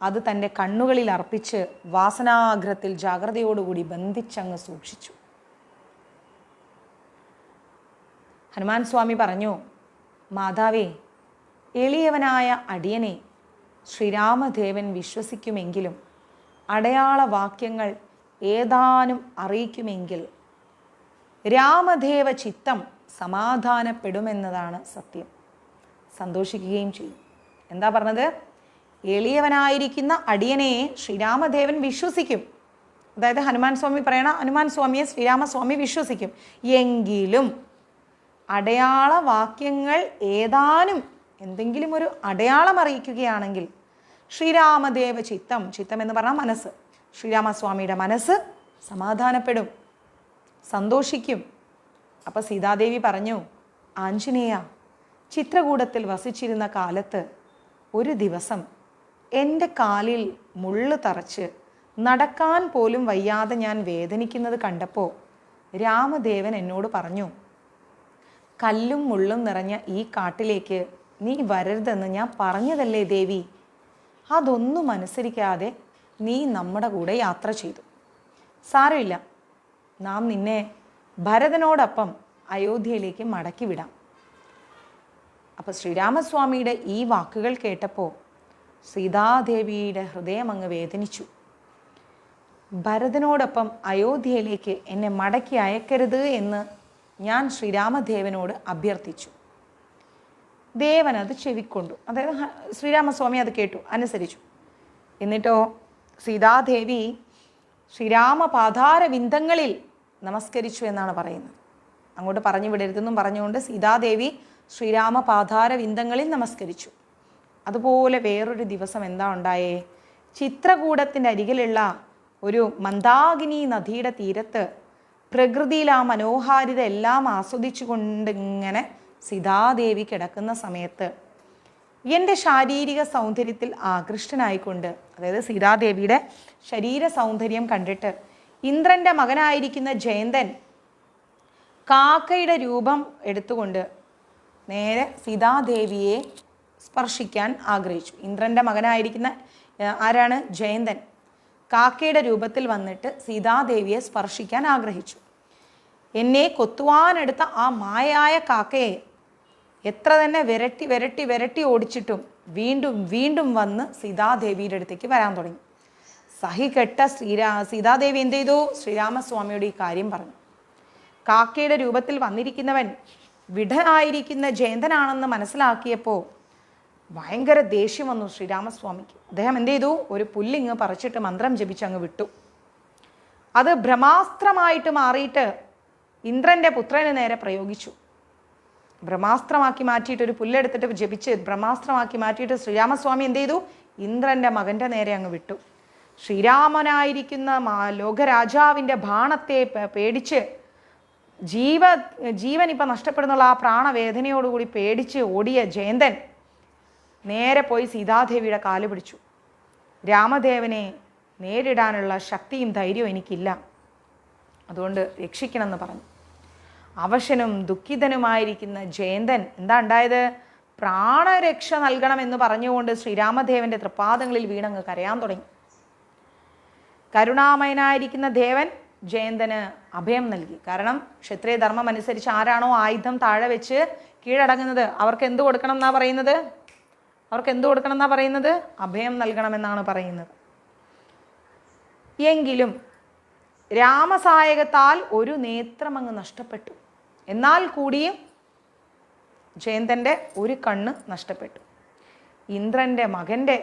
Speaker 1: അത് തൻ്റെ കണ്ണുകളിൽ അർപ്പിച്ച് വാസനാഗ്രഹത്തിൽ ജാഗ്രതയോടുകൂടി ബന്ധിച്ചങ്ങ് സൂക്ഷിച്ചു. ഹനുമാൻ സ്വാമി പറഞ്ഞു, മാതാവേ, എളിയവനായ അടിയനെ ശ്രീരാമദേവൻ വിശ്വസിക്കുമെങ്കിലും അടയാള വാക്യങ്ങൾ ഏതാനും അറിയിക്കുമെങ്കിൽ രാമദേവ ചിത്തം സമാധാനപ്പെടുമെന്നതാണ് സത്യം, സന്തോഷിക്കുകയും ചെയ്യും. എന്താ പറഞ്ഞത്? എളിയവനായിരിക്കുന്ന അടിയനെ ശ്രീരാമദേവൻ വിശ്വസിക്കും. അതായത് ഹനുമാൻ സ്വാമി പറയണ, ഹനുമാൻ സ്വാമിയെ ശ്രീരാമസ്വാമി വിശ്വസിക്കും. എങ്കിലും അടയാള വാക്യങ്ങൾ ഏതാനും എന്തെങ്കിലും ഒരു അടയാളം അറിയിക്കുകയാണെങ്കിൽ ശ്രീരാമദേവ ചിത്തം, ചിത്തം എന്ന് പറഞ്ഞാൽ മനസ്സ്, ശ്രീരാമസ്വാമിയുടെ മനസ്സ് സമാധാനപ്പെടും, സന്തോഷിക്കും. അപ്പോൾ സീതാദേവി പറഞ്ഞു, ആഞ്ജനേയ, ചിത്രകൂടത്തിൽ വസിച്ചിരുന്ന കാലത്ത് ഒരു ദിവസം എൻ്റെ കാലിൽ മുള്ള് തറച്ച് നടക്കാൻ പോലും വയ്യാതെ ഞാൻ വേദനിക്കുന്നത് കണ്ടപ്പോൾ രാമദേവൻ എന്നോട് പറഞ്ഞു, കല്ലും മുള്ളും നിറഞ്ഞ ഈ കാട്ടിലേക്ക് നീ വരരുതെന്ന് ഞാൻ പറഞ്ഞതല്ലേ ദേവി. അതൊന്നും അനുസരിക്കാതെ നീ നമ്മുടെ കൂടെ യാത്ര ചെയ്തു. സാരമില്ല, നാം നിന്നെ ഭരതനോടൊപ്പം അയോധ്യയിലേക്ക് മടക്കി വിടാം. അപ്പോൾ ശ്രീരാമസ്വാമിയുടെ ഈ വാക്കുകൾ കേട്ടപ്പോൾ സീതാദേവിയുടെ ഹൃദയം അങ്ങ് വേദനിച്ചു. ഭരതനോടൊപ്പം അയോധ്യയിലേക്ക് എന്നെ മടക്കി അയക്കരുത് എന്ന് ഞാൻ ശ്രീരാമദേവനോട് അഭ്യർത്ഥിച്ചു. ദേവൻ അത് ചെവിക്കൊണ്ടു. അതായത് ശ്രീരാമസ്വാമി അത് കേട്ടു, അനുസരിച്ചു. എന്നിട്ടോ സീതാദേവി ശ്രീരാമപാദാര വിന്ദങ്ങളിൽ നമസ്കരിച്ചു എന്നാണ് പറയുന്നത്. അങ്ങോട്ട് പറഞ്ഞു വിടരുതെന്നും പറഞ്ഞുകൊണ്ട് സീതാദേവി ശ്രീരാമപാദാര വിന്ദങ്ങളിൽ നമസ്കരിച്ചു. അതുപോലെ വേറൊരു ദിവസം എന്താ ഉണ്ടായേ? ചിത്രകൂടത്തിൻ്റെ അരികിലുള്ള ഒരു മന്ദാകിനി നദിയുടെ തീരത്ത് പ്രകൃതിയിൽ ആ മനോഹാരിത എല്ലാം ആസ്വദിച്ചു കൊണ്ടിങ്ങനെ സീതാദേവി കിടക്കുന്ന സമയത്ത് എൻ്റെ ശാരീരിക സൗന്ദര്യത്തിൽ ആകൃഷ്ടനായിക്കൊണ്ട്, അതായത് സീതാദേവിയുടെ ശരീര സൗന്ദര്യം കണ്ടിട്ട് ഇന്ദ്രൻ്റെ മകനായിരിക്കുന്ന ജയന്തൻ കാക്കയുടെ രൂപം എടുത്തുകൊണ്ട് നേരെ സീതാദേവിയെ സ്പർശിക്കാൻ ആഗ്രഹിച്ചു. ഇന്ദ്രൻ്റെ മകനായിരിക്കുന്ന ആരാണ്? ജയന്തൻ. കാക്കയുടെ രൂപത്തിൽ വന്നിട്ട് സീതാദേവിയെ സ്പർശിക്കാൻ ആഗ്രഹിച്ചു. എന്നെ കൊത്തുവാനെടുത്ത ആ മായായ കാക്കയെ എത്ര തന്നെ വിരട്ടി വിരട്ടി വിരട്ടി ഓടിച്ചിട്ടും വീണ്ടും വീണ്ടും വന്ന് സീതാദേവിയുടെ അടുത്തേക്ക് വരാൻ തുടങ്ങി. സഹികെട്ട സീതാദേവി എന്ത് ചെയ്തു? ശ്രീരാമസ്വാമിയോട് ഈ കാര്യം പറഞ്ഞു. കാക്കയുടെ രൂപത്തിൽ വന്നിരിക്കുന്നവൻ വിടനായിരിക്കുന്ന ജയന്തനാണെന്ന് മനസ്സിലാക്കിയപ്പോൾ ഭയങ്കര ദേഷ്യം വന്നു ശ്രീരാമസ്വാമിക്ക്. അദ്ദേഹം എന്ത് ചെയ്തു? ഒരു പുല്ലിങ്ങ് പറിച്ചിട്ട് മന്ത്രം ജപിച്ച് അങ്ങ് വിട്ടു. അത് ബ്രഹ്മാസ്ത്രമായിട്ട് മാറിയിട്ട് ഇന്ദ്രൻ്റെ പുത്രന് നേരെ പ്രയോഗിച്ചു. ബ്രഹ്മാസ്ത്രമാക്കി മാറ്റിയിട്ട് ഒരു പുല്ലെടുത്തിട്ട് ജപിച്ച് ബ്രഹ്മാസ്ത്രമാക്കി മാറ്റിയിട്ട് ശ്രീരാമസ്വാമി എന്ത് ചെയ്തു? ഇന്ദ്രൻ്റെ മകൻ്റെ നേരെ അങ്ങ് വിട്ടു. ശ്രീരാമനായിരിക്കുന്ന ലോകരാജാവിൻ്റെ ബാണത്തെ പേടിച്ച് ജീവൻ ഇപ്പം നഷ്ടപ്പെടുന്നുള്ള ആ പ്രാണവേദനയോടുകൂടി പേടിച്ച് ഓടിയ ജയന്തൻ നേരെ പോയി സീതാദേവിയുടെ കാല് പിടിച്ചു. രാമദേവനെ നേരിടാനുള്ള ശക്തിയും ധൈര്യവും എനിക്കില്ല, അതുകൊണ്ട് രക്ഷിക്കണമെന്ന് പറഞ്ഞു. അവശനും ദുഃഖിതനുമായിരിക്കുന്ന ജയന്തൻ എന്താ ഉണ്ടായത്? പ്രാണരക്ഷ നൽകണമെന്ന് പറഞ്ഞുകൊണ്ട് ശ്രീരാമദേവൻ്റെ തൃപ്പാദങ്ങളിൽ വീണങ്ങ് കരയാൻ തുടങ്ങി. കരുണാമയനായിരിക്കുന്ന ദേവൻ ജയന്തന് അഭയം നൽകി. കാരണം ക്ഷത്രിയ ധർമ്മം അനുസരിച്ച് ആരാണോ ആയുധം താഴെ വെച്ച് കീഴടങ്ങുന്നത് അവർക്ക് എന്ത് കൊടുക്കണം എന്നാ പറയുന്നത്? അഭയം നൽകണമെന്നാണ് പറയുന്നത്. എങ്കിലും രാമസായകത്താൽ ഒരു നേത്രം അങ്ങ് നഷ്ടപ്പെട്ടു. എന്നാൽ കൂടിയും ജയന്തൻ്റെ ഒരു കണ്ണ് നഷ്ടപ്പെട്ടു. ഇന്ദ്രൻ്റെ മകൻ്റെ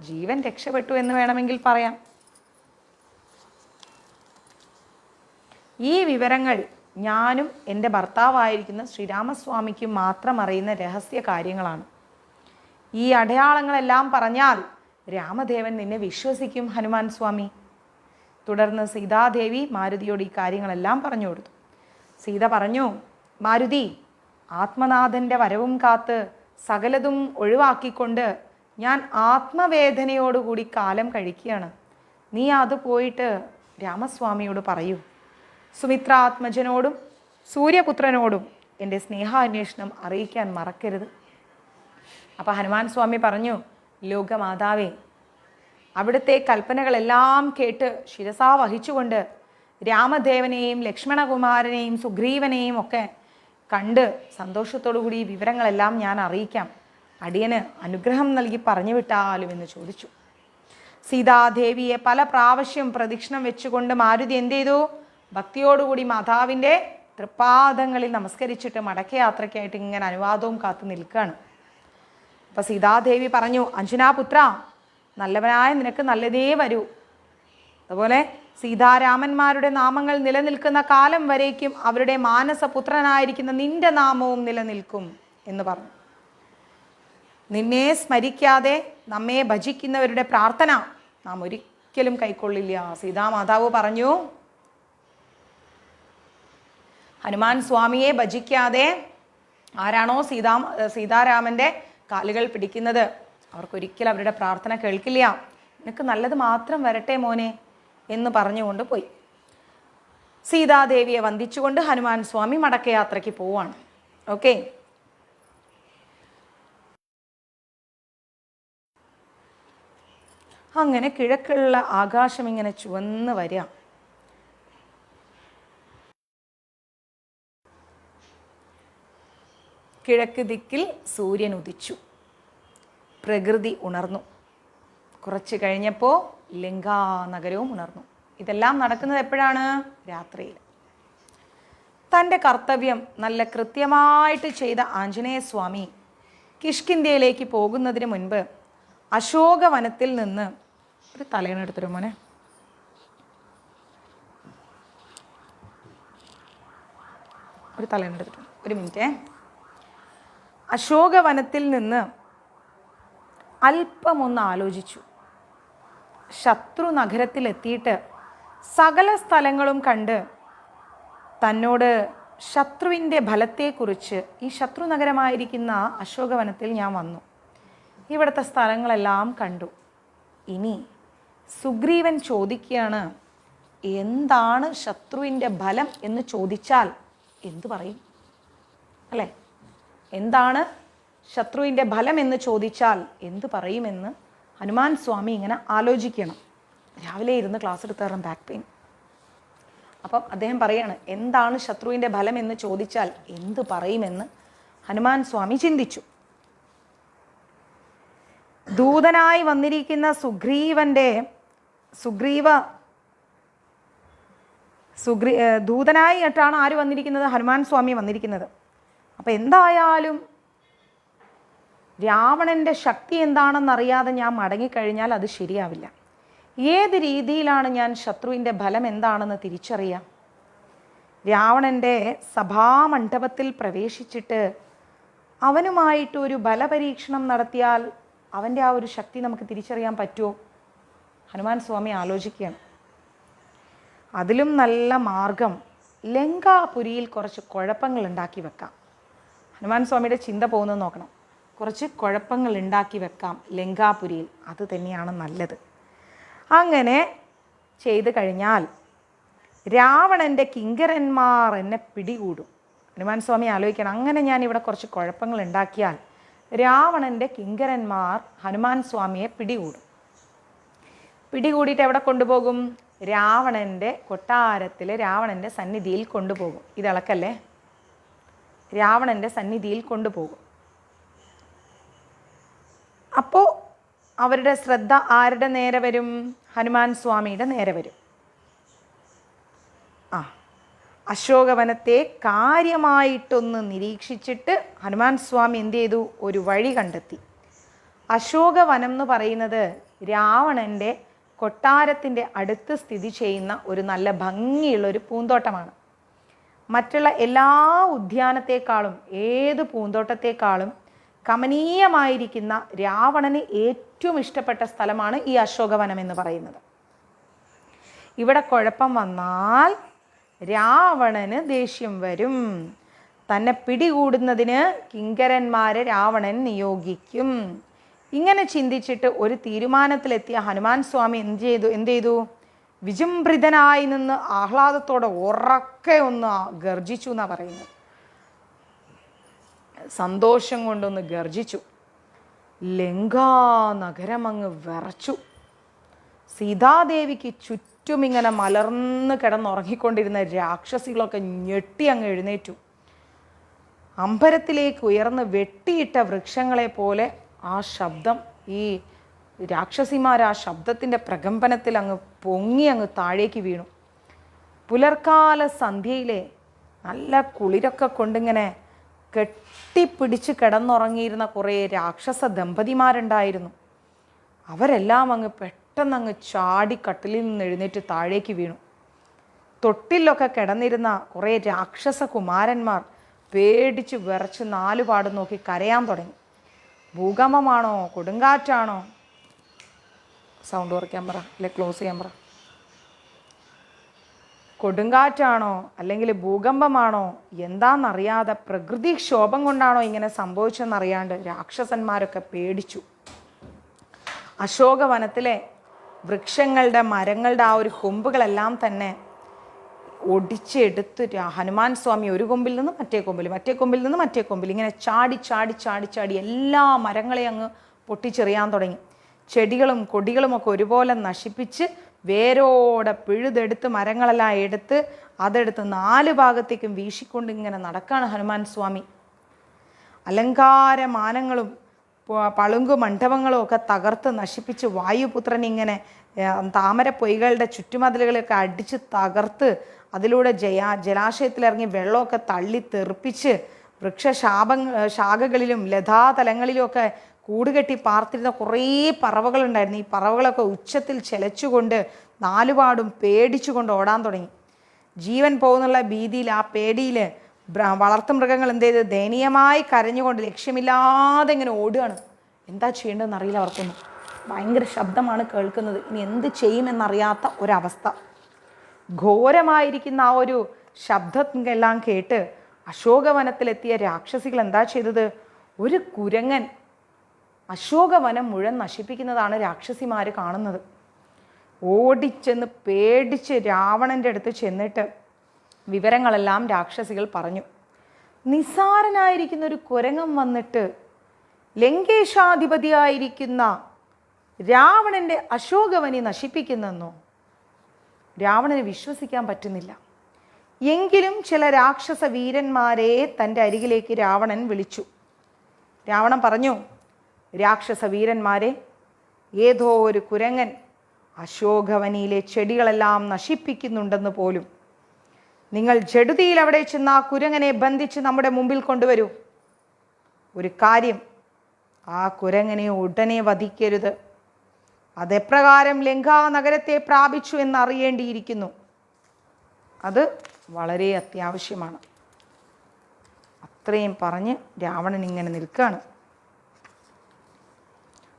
Speaker 1: ജീവൻ രക്ഷപ്പെട്ടു എന്ന് വേണമെങ്കിൽ പറയാം. ഈ വിവരങ്ങൾ ഞാനും എൻ്റെ ഭർത്താവായിരിക്കുന്ന ശ്രീരാമസ്വാമിക്കും മാത്രം അറിയുന്ന രഹസ്യ കാര്യങ്ങളാണ്. ഈ അടയാളങ്ങളെല്ലാം പറഞ്ഞാൽ രാമദേവൻ നിന്നെ വിശ്വസിക്കും ഹനുമാൻ സ്വാമി. തുടർന്ന് സീതാദേവി മാരുതിയോട് ഈ കാര്യങ്ങളെല്ലാം പറഞ്ഞു കൊടുത്തു. സീത പറഞ്ഞു, മാരുതി, ആത്മനാഥൻ്റെ വരവും കാത്ത് സകലതും ഒഴിവാക്കിക്കൊണ്ട് ഞാൻ ആത്മവേദനയോടുകൂടി കാലം കഴിക്കുകയാണ്. നീ അത് പോയിട്ട് രാമസ്വാമിയോട് പറയൂ. സുമിത്രാത്മജനോടും സൂര്യപുത്രനോടും എൻ്റെ സ്നേഹാന്വേഷണം അറിയിക്കാൻ മറക്കരുത്. അപ്പോൾ ഹനുമാൻ സ്വാമി പറഞ്ഞു, ലോകമാതാവേ, അവിടുത്തെ കൽപ്പനകളെല്ലാം കേട്ട് ശിരസാ വഹിച്ചുകൊണ്ട് രാമദേവനെയും ലക്ഷ്മണകുമാരനെയും സുഗ്രീവനെയും ഒക്കെ കണ്ട് സന്തോഷത്തോടുകൂടി ഈ വിവരങ്ങളെല്ലാം ഞാൻ അറിയിക്കാം. അടിയന് അനുഗ്രഹം നൽകി പറഞ്ഞു വിട്ടാലും എന്ന് ചോദിച്ചു. സീതാദേവിയെ പല പ്രാവശ്യം പ്രദക്ഷിണം വെച്ചുകൊണ്ട് മാരുതി എന്ത് ചെയ്തു? ഭക്തിയോടുകൂടി മാതാവിൻ്റെ തൃപ്പാദങ്ങളിൽ നമസ്കരിച്ചിട്ട് മടക്കയാത്രയ്ക്കായിട്ട് ഇങ്ങനെ അനുവാദവും കാത്തു നിൽക്കുകയാണ്. അപ്പം സീതാദേവി പറഞ്ഞു, അഞ്ജനാപുത്ര, നല്ലവനായ നിനക്ക് നല്ലതേ വരൂ. അതുപോലെ സീതാരാമന്മാരുടെ നാമങ്ങൾ നിലനിൽക്കുന്ന കാലം വരേക്കും അവരുടെ മാനസപുത്രനായിരിക്കുന്ന നിന്റെ നാമവും നിലനിൽക്കും എന്ന് പറഞ്ഞു. നിന്നെ സ്മരിക്കാതെ നമ്മെ ഭജിക്കുന്നവരുടെ പ്രാർത്ഥന നാം ഒരിക്കലും കൈക്കൊള്ളില്ല. സീതാമാതാവ് പറഞ്ഞു, ഹനുമാൻ സ്വാമിയെ ഭജിക്കാതെ ആരാണോ സീതാരാമൻ്റെ കാലുകൾ പിടിക്കുന്നത് അവർക്കൊരിക്കലും അവരുടെ പ്രാർത്ഥന കേൾക്കില്ല. നിനക്ക് നല്ലത് മാത്രം വരട്ടെ മോനെ എന്ന് പറഞ്ഞുകൊണ്ട് പോയി. സീതാദേവിയെ വന്ദിച്ചുകൊണ്ട് ഹനുമാൻ സ്വാമി മടക്കയാത്രയ്ക്ക് പോവാണ്. ഓക്കെ, അങ്ങനെ കിഴക്കുള്ള ആകാശം ഇങ്ങനെ ചുവന്ന് വരിക. കിഴക്ക് ദിക്കിൽ സൂര്യൻ ഉദിച്ചു, പ്രകൃതി ഉണർന്നു. കുറച്ച് കഴിഞ്ഞപ്പോൾ ലങ്കാനഗരവും ഉണർന്നു. ഇതെല്ലാം നടക്കുന്നത് എപ്പോഴാണ്? രാത്രിയിൽ. തൻ്റെ കർത്തവ്യം നല്ല കൃത്യമായിട്ട് ചെയ്ത ആഞ്ജനേയ സ്വാമി കിഷ്കിന്ധ്യയിലേക്ക് പോകുന്നതിന് മുൻപ് അശോകവനത്തിൽ നിന്ന് ഒരു തലേണെടുത്തിരു മോനെ, ഒരു തലേണെടുത്തിട്ടുണ്ട്, ഒരു മിനിറ്റേ. അശോകവനത്തിൽ നിന്ന് അല്പമൊന്ന് ആലോചിച്ചു. ശത്രു നഗരത്തിലെത്തിയിട്ട് സകല സ്ഥലങ്ങളും കണ്ട് തന്നോട് ശത്രുവിൻ്റെ ഫലത്തെക്കുറിച്ച്, ഈ ശത്രു നഗരമായിരിക്കുന്ന അശോകവനത്തിൽ ഞാൻ വന്നു, ഇവിടുത്തെ സ്ഥലങ്ങളെല്ലാം കണ്ടു. ഇനി സുഗ്രീവൻ ചോദിക്കുകയാണ്, എന്താണ് ശത്രുവിൻ്റെ ഫലം എന്ന് ചോദിച്ചാൽ എന്തു പറയും? അല്ലേ? എന്താണ് ശത്രുവിൻ്റെ ഫലം എന്ന് ചോദിച്ചാൽ എന്തു പറയുമെന്ന് ഹനുമാൻ സ്വാമി ഇങ്ങനെ ആലോചിക്കണം. രാവിലെ ഇരുന്ന് ക്ലാസ് എടുത്താറും ബാക്ക് പെയിൻ. അപ്പം അദ്ദേഹം പറയാണ്, എന്താണ് ശത്രുവിൻ്റെ ഫലം എന്ന് ചോദിച്ചാൽ എന്തു പറയുമെന്ന് ഹനുമാൻ സ്വാമി ചിന്തിച്ചു. ദൂതനായി വന്നിരിക്കുന്ന ദൂതനായിട്ടാണ് ആര് വന്നിരിക്കുന്നത്? ഹനുമാൻ സ്വാമി വന്നിരിക്കുന്നത്. അപ്പം എന്തായാലും രാവണൻ്റെ ശക്തി എന്താണെന്നറിയാതെ ഞാൻ മടങ്ങിക്കഴിഞ്ഞാൽ അത് ശരിയാവില്ല. ഏത് രീതിയിലാണ് ഞാൻ ശത്രുവിൻ്റെ ഫലം എന്താണെന്ന് തിരിച്ചറിയാം? രാവണൻ്റെ സഭാമണ്ഡപത്തിൽ പ്രവേശിച്ചിട്ട് അവനുമായിട്ടൊരു ബലപരീക്ഷണം നടത്തിയാൽ അവൻ്റെ ആ ഒരു ശക്തി നമുക്ക് തിരിച്ചറിയാൻ പറ്റുമോ? ഹനുമാൻ സ്വാമി ആലോചിക്കുകയാണ്. അതിലും നല്ല മാർഗം ലങ്കാപുരിയിൽ കുറച്ച് കുഴപ്പങ്ങൾ ഉണ്ടാക്കി വെക്കാം. ഹനുമാൻ സ്വാമിയുടെ ചിന്ത പോകുന്നത് നോക്കണം. കുറച്ച് കുഴപ്പങ്ങൾ ഉണ്ടാക്കി വെക്കാം ലങ്കാപുരിയിൽ, അത് തന്നെയാണ് നല്ലത്. അങ്ങനെ ചെയ്തു കഴിഞ്ഞാൽ രാവണൻ്റെ കിങ്കരന്മാർ എന്നെ പിടികൂടും. ഹനുമാൻ സ്വാമി ആലോചിക്കണം, അങ്ങനെ ഞാൻ ഇവിടെ കുറച്ച് കുഴപ്പങ്ങൾ ഉണ്ടാക്കിയാൽ രാവണൻ്റെ കിങ്കരന്മാർ ഹനുമാൻ സ്വാമിയെ പിടികൂടും. പിടികൂടിയിട്ട് എവിടെ കൊണ്ടുപോകും? രാവണൻ്റെ കൊട്ടാരത്തിൽ, രാവണൻ്റെ സന്നിധിയിൽ കൊണ്ടുപോകും. ഇതിളക്കല്ലേ? രാവണൻ്റെ സന്നിധിയിൽ കൊണ്ടുപോകും. അപ്പോൾ അവരുടെ ശ്രദ്ധ ആരുടെ നേരെ വരും? ഹനുമാൻ സ്വാമിയുടെ നേരെ വരും. അശോകവനത്തെ കാര്യമായിട്ടൊന്ന് നിരീക്ഷിച്ചിട്ട് ഹനുമാൻ സ്വാമി എന്ത് ചെയ്തു? ഒരു വഴി കണ്ടെത്തി. അശോകവനം എന്ന് പറയുന്നത് രാവണൻ്റെ കൊട്ടാരത്തിൻ്റെ അടുത്ത് സ്ഥിതി ചെയ്യുന്ന ഒരു നല്ല ഭംഗിയുള്ളൊരു പൂന്തോട്ടമാണ്. മറ്റുള്ള എല്ലാ ഉദ്യാനത്തെക്കാളും, ഏത് പൂന്തോട്ടത്തെക്കാളും കമനീയമായിരിക്കുന്ന രാവണന് ഏറ്റവും ഇഷ്ടപ്പെട്ട സ്ഥലമാണ് ഈ അശോകവനം എന്ന് പറയുന്നത്. ഇവിടെ കുഴപ്പം വന്നാൽ രാവണന് ദേഷ്യം വരും. തന്നെ പിടികൂടുന്നതിന് കിങ്കരന്മാരെ രാവണൻ നിയോഗിക്കും. ഇങ്ങനെ ചിന്തിച്ചിട്ട് ഒരു തീരുമാനത്തിലെത്തിയ ഹനുമാൻ സ്വാമി എന്ത് ചെയ്തു? വിജൃംഭിതനായി നിന്ന് ആഹ്ലാദത്തോടെ ഉറക്കെ ഒന്ന് ഗർജിച്ചു എന്നാണ് പറയുന്നത്. സന്തോഷം കൊണ്ടൊന്ന് ഗർജിച്ചു. ലങ്കാനഗരം അങ്ങ് വിറച്ചു. സീതാദേവിക്ക് ചുറ്റും ഇങ്ങനെ മലർന്ന് കിടന്നുറങ്ങിക്കൊണ്ടിരുന്ന രാക്ഷസികളൊക്കെ ഞെട്ടി അങ്ങ് എഴുന്നേറ്റു. അമ്പരത്തിലേക്ക് ഉയർന്ന് വെട്ടിയിട്ട വൃക്ഷങ്ങളെ പോലെ ആ ശബ്ദം, ഈ രാക്ഷസിമാർ ആ ശബ്ദത്തിൻ്റെ പ്രകമ്പനത്തിൽ അങ്ങ് പൊങ്ങി അങ്ങ് താഴേക്ക് വീണു. പുലർക്കാല സന്ധ്യയിലെ നല്ല കുളിരൊക്കെ കൊണ്ടിങ്ങനെ കെട്ടിപ്പിടിച്ച് കിടന്നുറങ്ങിയിരുന്ന കുറേ രാക്ഷസ ദമ്പതിമാരുണ്ടായിരുന്നു. അവരെല്ലാം അങ്ങ് പെട്ടെന്നങ്ങ് ചാടി കട്ടിലിൽ നിന്ന് എഴുന്നേറ്റ് താഴേക്ക് വീണു. തൊട്ടിലൊക്കെ കിടന്നിരുന്ന കുറേ രാക്ഷസ കുമാരന്മാർ പേടിച്ച് വിറച്ച് നാലുപാടും നോക്കി കരയാൻ തുടങ്ങി. ഭൂകമ്പമാണോ കൊടുങ്കാറ്റാണോ? സൗണ്ട് കുറയ്ക്കാൻ പറ, അല്ലെ ക്ലോസ് ചെയ്യാൻ പറ. കൊടുങ്കാറ്റാണോ അല്ലെങ്കിൽ ഭൂകമ്പമാണോ എന്താണെന്നറിയാതെ, പ്രകൃതിക്ഷോഭം കൊണ്ടാണോ ഇങ്ങനെ സംഭവിച്ചെന്നറിയാണ്ട് രാക്ഷസന്മാരൊക്കെ പേടിച്ചു. അശോകവനത്തിലെ വൃക്ഷങ്ങളുടെ മരങ്ങളുടെ ആ ഒരു കൊമ്പുകളെല്ലാം തന്നെ ഒടിച്ചെടുത്ത് ഹനുമാൻ സ്വാമി ഒരു കൊമ്പിൽ നിന്ന് മറ്റേ കൊമ്പിൽ, മറ്റേ കൊമ്പിൽ നിന്ന് മറ്റേ കൊമ്പിൽ ഇങ്ങനെ ചാടി ചാടി ചാടി ചാടി എല്ലാ മരങ്ങളെയും അങ്ങ് പൊട്ടിച്ചെറിയാൻ തുടങ്ങി. ചെടികളും കൊടികളുമൊക്കെ ഒരുപോലെ നശിപ്പിച്ച് വേരോടെ പിഴുതെടുത്ത് മരങ്ങളെല്ലാം എടുത്ത് അതെടുത്ത് 4 ഭാഗത്തേക്കും വീശിക്കൊണ്ട് ഇങ്ങനെ നടക്കാണ് ഹനുമാൻ സ്വാമി. അലങ്കാരമാനങ്ങളും പളുങ്കു മണ്ഡപങ്ങളും ഒക്കെ തകർത്ത് നശിപ്പിച്ച് വായുപുത്രൻ ഇങ്ങനെ താമര പൊയ്കളുടെ ചുറ്റുമതിലുകളൊക്കെ അടിച്ച് തകർത്ത് അതിലൂടെ ജലാശയത്തിലിറങ്ങി വെള്ളമൊക്കെ തള്ളി തെറിപ്പിച്ച് ശാഖകളിലും ലതാതലങ്ങളിലും ഒക്കെ കൂടുകെട്ടി പാർത്തിരുന്ന കുറേ പറവകളുണ്ടായിരുന്നു. ഈ പറവകളൊക്കെ ഉച്ചത്തിൽ ചെലച്ചുകൊണ്ട് നാലുപാടും പേടിച്ചുകൊണ്ട് ഓടാൻ തുടങ്ങി. ജീവൻ പോകുന്നുള്ള ഭീതിയിൽ, ആ പേടിയിൽ വളർത്തുമൃഗങ്ങൾ എന്ത് ചെയ്ത് ദയനീയമായി കരഞ്ഞുകൊണ്ട് ലക്ഷ്യമില്ലാതെ ഇങ്ങനെ ഓടുകയാണ്. എന്താ ചെയ്യേണ്ടതെന്ന് അറിയില്ല അവർക്കൊന്നും. ഭയങ്കര ശബ്ദമാണ് കേൾക്കുന്നത്. ഇനി എന്ത് ചെയ്യുമെന്നറിയാത്ത ഒരവസ്ഥ. ഘോരമായിരിക്കുന്ന ആ ഒരു ശബ്ദമെല്ലാം കേട്ട് അശോകവനത്തിലെത്തിയ രാക്ഷസികൾ എന്താ ചെയ്തത്? ഒരു കുരങ്ങൻ അശോകവനം മുഴുവൻ നശിപ്പിക്കുന്നതാണ് രാക്ഷസിമാർ കാണുന്നത്. ഓടിച്ചെന്ന് പേടിച്ച് രാവണൻ്റെ അടുത്ത് ചെന്നിട്ട് വിവരങ്ങളെല്ലാം രാക്ഷസികൾ പറഞ്ഞു. നിസ്സാരനായിരിക്കുന്ന ഒരു കുരങ്ങൻ വന്നിട്ട് ലങ്കേശാധിപതിയായിരിക്കുന്ന രാവണൻ്റെ അശോകവനി നശിപ്പിക്കുന്നെന്നോ? രാവണന് വിശ്വസിക്കാൻ പറ്റുന്നില്ല. എങ്കിലും ചില രാക്ഷസ വീരന്മാരെ തൻ്റെ അരികിലേക്ക് രാവണൻ വിളിച്ചു. രാവണൻ പറഞ്ഞു, രാക്ഷസ വീരന്മാരെ, ഏതോ ഒരു കുരങ്ങൻ അശോകവനിയിലെ ചെടികളെല്ലാം നശിപ്പിക്കുന്നുണ്ടെന്ന് പോലും. നിങ്ങൾ ജഡുതിയിൽ അവിടെ ചെന്ന് ആ കുരങ്ങനെ ബന്ധിച്ച് നമ്മുടെ മുമ്പിൽ കൊണ്ടുവരൂ. ഒരു കാര്യം, ആ കുരങ്ങനെ ഉടനെ വധിക്കരുത്. അതെപ്രകാരം ലങ്കാ നഗരത്തെ പ്രാപിച്ചു എന്നറിയേണ്ടിയിരിക്കുന്നു. അത് വളരെ അത്യാവശ്യമാണ്. അത്രയും പറഞ്ഞ് രാവണൻ ഇങ്ങനെ നിൽക്കുകയാണ്.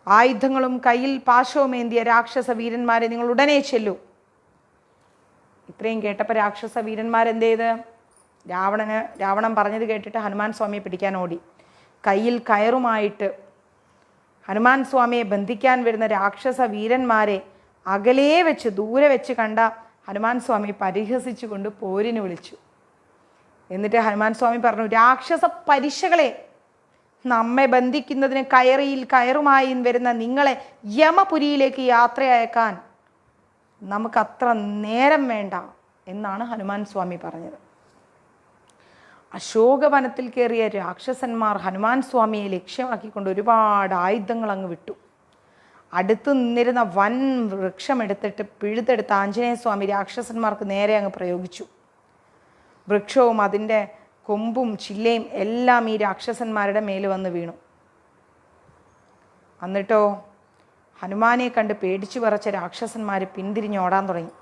Speaker 1: ആയുധങ്ങളും കയ്യിൽ പാശവുമേന്തിയ രാക്ഷസ വീരന്മാരെ, നിങ്ങൾ ഉടനെ ചെല്ലൂ. ഇത്രയും കേട്ടപ്പോൾ രാക്ഷസ വീരന്മാരെന്ത് ചെയ്ത്? രാവണൻ പറഞ്ഞത് കേട്ടിട്ട് ഹനുമാൻ സ്വാമിയെ പിടിക്കാൻ ഓടി. കയ്യിൽ കയറുമായിട്ട് ഹനുമാൻ സ്വാമിയെ ബന്ധിക്കാൻ വരുന്ന രാക്ഷസ വീരന്മാരെ അകലെ വെച്ച്, ദൂരെ വെച്ച് കണ്ട ഹനുമാൻ സ്വാമി പരിഹസിച്ചുകൊണ്ട് പോരിന് വിളിച്ചു. എന്നിട്ട് ഹനുമാൻ സ്വാമി പറഞ്ഞു, രാക്ഷസ പരിശകളെ, നമ്മെ ബന്ധിക്കുന്നതിന് കയറുമായി വരുന്ന നിങ്ങളെ യമപുരിയിലേക്ക് യാത്രയയക്കാൻ നമുക്കത്ര നേരം വേണ്ട എന്നാണ് ഹനുമാൻ സ്വാമി പറഞ്ഞത്. അശോകവനത്തിൽ കയറിയ രാക്ഷസന്മാർ ഹനുമാൻ സ്വാമിയെ ലക്ഷ്യമാക്കിക്കൊണ്ട് ഒരുപാട് ആയുധങ്ങൾ അങ്ങ് വിട്ടു. അടുത്ത് നിന്നിരുന്ന വൻ വൃക്ഷമെടുത്തിട്ട് പിഴുതെടുത്ത് ആഞ്ജനേയ സ്വാമി രാക്ഷസന്മാർക്ക് നേരെ അങ്ങ് പ്രയോഗിച്ചു. വൃക്ഷവും അതിൻ്റെ കൊമ്പും ചില്ലയും എല്ലാം ഈ രാക്ഷസന്മാരുടെ മേൽ വന്ന് വീണു. എന്നിട്ടോ ഹനുമാനെ കണ്ട് പേടിച്ചു വിറച്ച രാക്ഷസന്മാർ പിന്തിരിഞ്ഞോടാൻ തുടങ്ങി.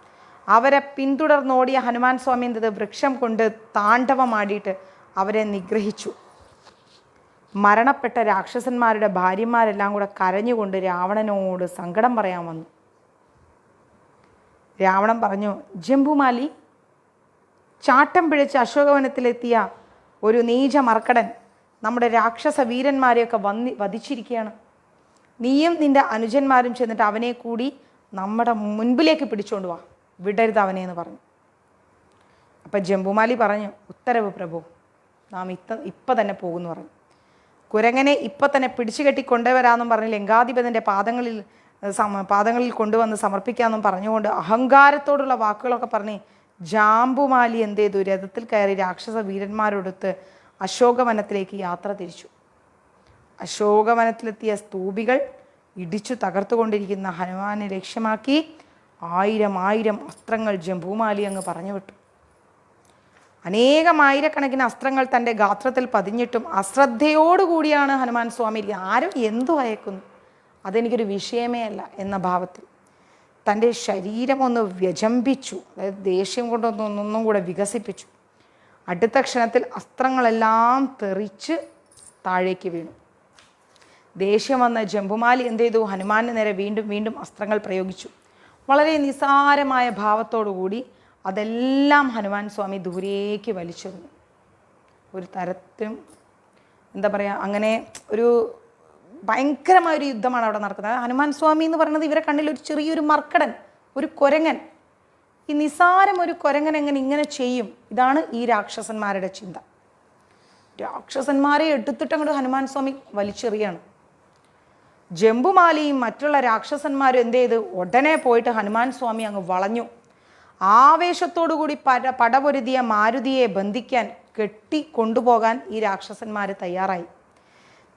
Speaker 1: അവരെ പിന്തുടർന്നോടിയ ഹനുമാൻ സ്വാമി എന്തത്? വൃക്ഷം കൊണ്ട് താണ്ഡവമാടിയിട്ട് അവരെ നിഗ്രഹിച്ചു. മരണപ്പെട്ട രാക്ഷസന്മാരുടെ ഭാര്യമാരെല്ലാം കൂടെ കരഞ്ഞുകൊണ്ട് രാവണനോട് സങ്കടം പറയാൻ വന്നു. രാവണൻ പറഞ്ഞു, ജംബുമാലി, ചാട്ടം പിഴച്ച് അശോകവനത്തിലെത്തിയ ഒരു നീച മർക്കടൻ നമ്മുടെ രാക്ഷസ വീരന്മാരെയൊക്കെ വധിച്ചിരിക്കുകയാണ്. നീയും നിൻ്റെ അനുജന്മാരും ചെന്നിട്ട് അവനെ കൂടി നമ്മുടെ മുൻപിലേക്ക് പിടിച്ചുകൊണ്ട് വാ, വിടരുത് അവനെ എന്ന് പറഞ്ഞു. അപ്പം ജംബുമാലി പറഞ്ഞു, ഉത്തരവ് പ്രഭു, നാം ഇപ്പം തന്നെ പോകുമെന്ന് പറഞ്ഞു. കുരങ്ങനെ ഇപ്പം തന്നെ പിടിച്ചു കെട്ടി കൊണ്ടുവരാമെന്നും പറഞ്ഞ് ലങ്കാധിപതിൻ്റെ പാദങ്ങളിൽ കൊണ്ടുവന്ന് സമർപ്പിക്കാമെന്നും പറഞ്ഞുകൊണ്ട് അഹങ്കാരത്തോടുള്ള വാക്കുകളൊക്കെ പറഞ്ഞ് ജാംബുമാലി എന്ത് ചെയ്തു? രഥത്തിൽ കയറി രാക്ഷസ വീരന്മാരോടൊത്ത് അശോകവനത്തിലേക്ക് യാത്ര തിരിച്ചു. അശോകവനത്തിലെത്തിയ സ്തൂപികൾ ഇടിച്ചു തകർത്തുകൊണ്ടിരിക്കുന്ന ഹനുമാനെ ലക്ഷ്യമാക്കി 1000 അസ്ത്രങ്ങൾ ജംബുമാലി അങ്ങ് പറഞ്ഞു വിട്ടു. ആയിരക്കണക്കിന് അസ്ത്രങ്ങൾ തൻ്റെ ഗാത്രത്തിൽ പതിഞ്ഞിട്ടും അശ്രദ്ധയോടുകൂടിയാണ് ഹനുമാൻ സ്വാമി. ആരും എന്തു അയക്കുന്നു, അതെനിക്കൊരു വിഷയമേ അല്ല എന്ന ഭാവത്തിൽ തൻ്റെ ശരീരമൊന്ന് വ്യജംഭിച്ചു. അതായത് ദേഷ്യം കൊണ്ടൊന്നും കൂടെ വികസിപ്പിച്ചു. അടുത്ത ക്ഷണത്തിൽ അസ്ത്രങ്ങളെല്ലാം തെറിച്ച് താഴേക്ക് വീണു. ദേഷ്യം വന്ന ജംബുമാലി എന്ത് ചെയ്തു? ഹനുമാന് നേരെ വീണ്ടും അസ്ത്രങ്ങൾ പ്രയോഗിച്ചു. വളരെ നിസാരമായ ഭാവത്തോടുകൂടി അതെല്ലാം ഹനുമാൻ സ്വാമി ദൂരേക്ക് വലിച്ചെറിഞ്ഞു. ഒരു തരത്തിലും എന്താ പറയുക, അങ്ങനെ ഒരു ഭയങ്കരമായൊരു യുദ്ധമാണ് അവിടെ നടക്കുന്നത്. ഹനുമാൻ സ്വാമി എന്ന് പറയുന്നത് ഇവരെ കണ്ണിൽ ഒരു ചെറിയൊരു മർക്കടൻ, ഒരു കുരങ്ങൻ. ഈ നിസാരം ഒരു കുരങ്ങൻ എങ്ങനെ ഇങ്ങനെ ചെയ്യും? ഇതാണ് ഈ രാക്ഷസന്മാരുടെ ചിന്ത. രാക്ഷസന്മാരെ എടുത്തിട്ട് അങ്ങോട്ട് ഹനുമാൻ സ്വാമി വലിച്ചെറിയാണ്. ജംബുമാലിയും മറ്റുള്ള രാക്ഷസന്മാരും എന്ത് ചെയ്ത് ഉടനെ പോയിട്ട് ഹനുമാൻ സ്വാമി അങ്ങ് വളഞ്ഞു. ആവേശത്തോടു കൂടി പടപൊരുതിയ മാരുതിയെ ബന്ധിക്കാൻ, കെട്ടി കൊണ്ടുപോകാൻ ഈ രാക്ഷസന്മാർ തയ്യാറായി.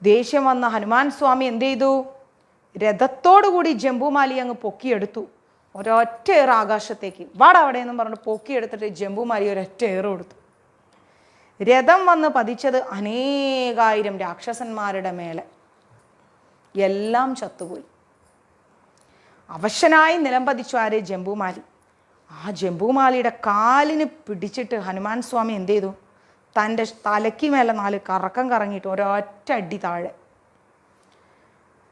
Speaker 1: ദേഷ്യം വന്ന ഹനുമാൻ സ്വാമി എന്ത് ചെയ്തു? രഥത്തോടു കൂടി ജംബുമാലി അങ്ങ് പൊക്കിയെടുത്തു. ഒരൊറ്റ ഏറ് ആകാശത്തേക്ക്, വാട അവിടെ എന്നും പറഞ്ഞിട്ട് പൊക്കിയെടുത്തിട്ട് ജംബുമാലി ഒരൊറ്റ ഏറ് കൊടുത്തു. രഥം വന്ന് പതിച്ചത് അനേകായിരം രാക്ഷസന്മാരുടെ മേലെ. എല്ലാം ചത്തുപോയി. അവശനായി നിലം പതിച്ചു ആര്? ജംബുമാലി. ആ ജംബുമാലിയുടെ കാലിന് പിടിച്ചിട്ട് ഹനുമാൻ സ്വാമി എന്ത് ചെയ്തു? തൻ്റെ തലയ്ക്ക് മേലെ 4 കറക്കം കറങ്ങിയിട്ട് ഒരൊറ്റ അടി താഴെ.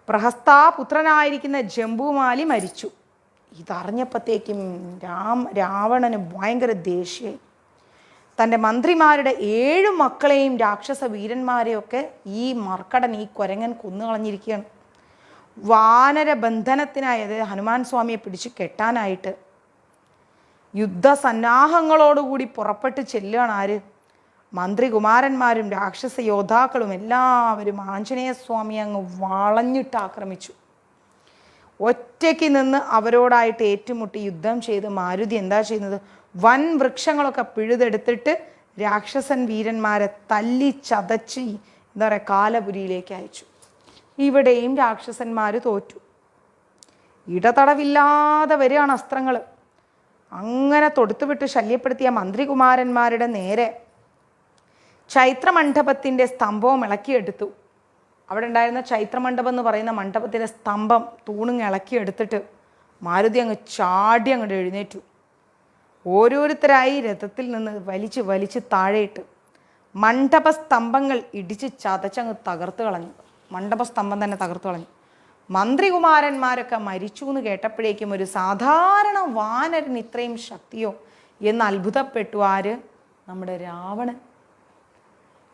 Speaker 1: പ്രഹസ്താപുത്രനായിരിക്കുന്ന ജംബുമാലി മരിച്ചു. ഇതറിഞ്ഞപ്പോഴത്തേക്കും രാവണന് ഭയങ്കര ദേഷ്യമായി. തൻ്റെ മന്ത്രിമാരുടെ 7 മക്കളെയും രാക്ഷസ വീരന്മാരെയൊക്കെ ഈ മർക്കടൻ, ഈ കുരങ്ങൻ കൊന്നുകളഞ്ഞിരിക്കുകയാണ്. വാനരബന്ധനത്തിനായി, അതായത് ഹനുമാൻ സ്വാമിയെ പിടിച്ച് കെട്ടാനായിട്ട് യുദ്ധസന്നാഹങ്ങളോടുകൂടി പുറപ്പെട്ട് ചെല്ലുകയാണ് ആര്? മന്ത്രികുമാരന്മാരും രാക്ഷസ യോദ്ധാക്കളും എല്ലാവരും ആഞ്ജനേയ സ്വാമിയെ അങ്ങ് വളഞ്ഞിട്ട് ആക്രമിച്ചു. ഒറ്റയ്ക്ക് നിന്ന് അവരോടായിട്ട് ഏറ്റുമുട്ടി യുദ്ധം ചെയ്ത് മാരുതി എന്താ ചെയ്യുന്നത്? വൻ വൃക്ഷങ്ങളൊക്കെ പിഴുതെടുത്തിട്ട് രാക്ഷസൻ വീരന്മാരെ തല്ലി ചതച്ച് എന്താ പറയുക, കാലപുരിയിലേക്ക് അയച്ചു. ഇവിടെയും രാക്ഷസന്മാർ തോറ്റു. ഇടതടവില്ലാതെ വരികയാണ് അസ്ത്രങ്ങൾ. അങ്ങനെ തൊടുത്തുവിട്ട് ശല്യപ്പെടുത്തിയ മന്ത്രികുമാരന്മാരുടെ നേരെ ചൈത്രമണ്ഡപത്തിൻ്റെ സ്തംഭവും ഇളക്കിയെടുത്തു. അവിടെ ഉണ്ടായിരുന്ന ചൈത്രമണ്ഡപം എന്ന് പറയുന്ന മണ്ഡപത്തിൻ്റെ സ്തംഭം, തൂണിങ് ഇളക്കിയെടുത്തിട്ട് മാരുതി അങ്ങ് ചാടി അങ്ങോട്ട് എഴുന്നേറ്റു. ഓരോരുത്തരായി രഥത്തിൽ നിന്ന് വലിച്ച് താഴെയിട്ട് മണ്ഡപസ്തംഭങ്ങൾ ഇടിച്ച് ചതച്ചങ്ങ് തകർത്ത് കളഞ്ഞു. മണ്ഡപസ്തംഭം തന്നെ തകർത്ത് കളഞ്ഞു. മന്ത്രികുമാരന്മാരൊക്കെ മരിച്ചു എന്ന് കേട്ടപ്പോഴേക്കും ഒരു സാധാരണ വാനരന് ഇത്രയും ശക്തിയോ എന്ന് അത്ഭുതപ്പെട്ടു ആര്? നമ്മുടെ രാവണൻ.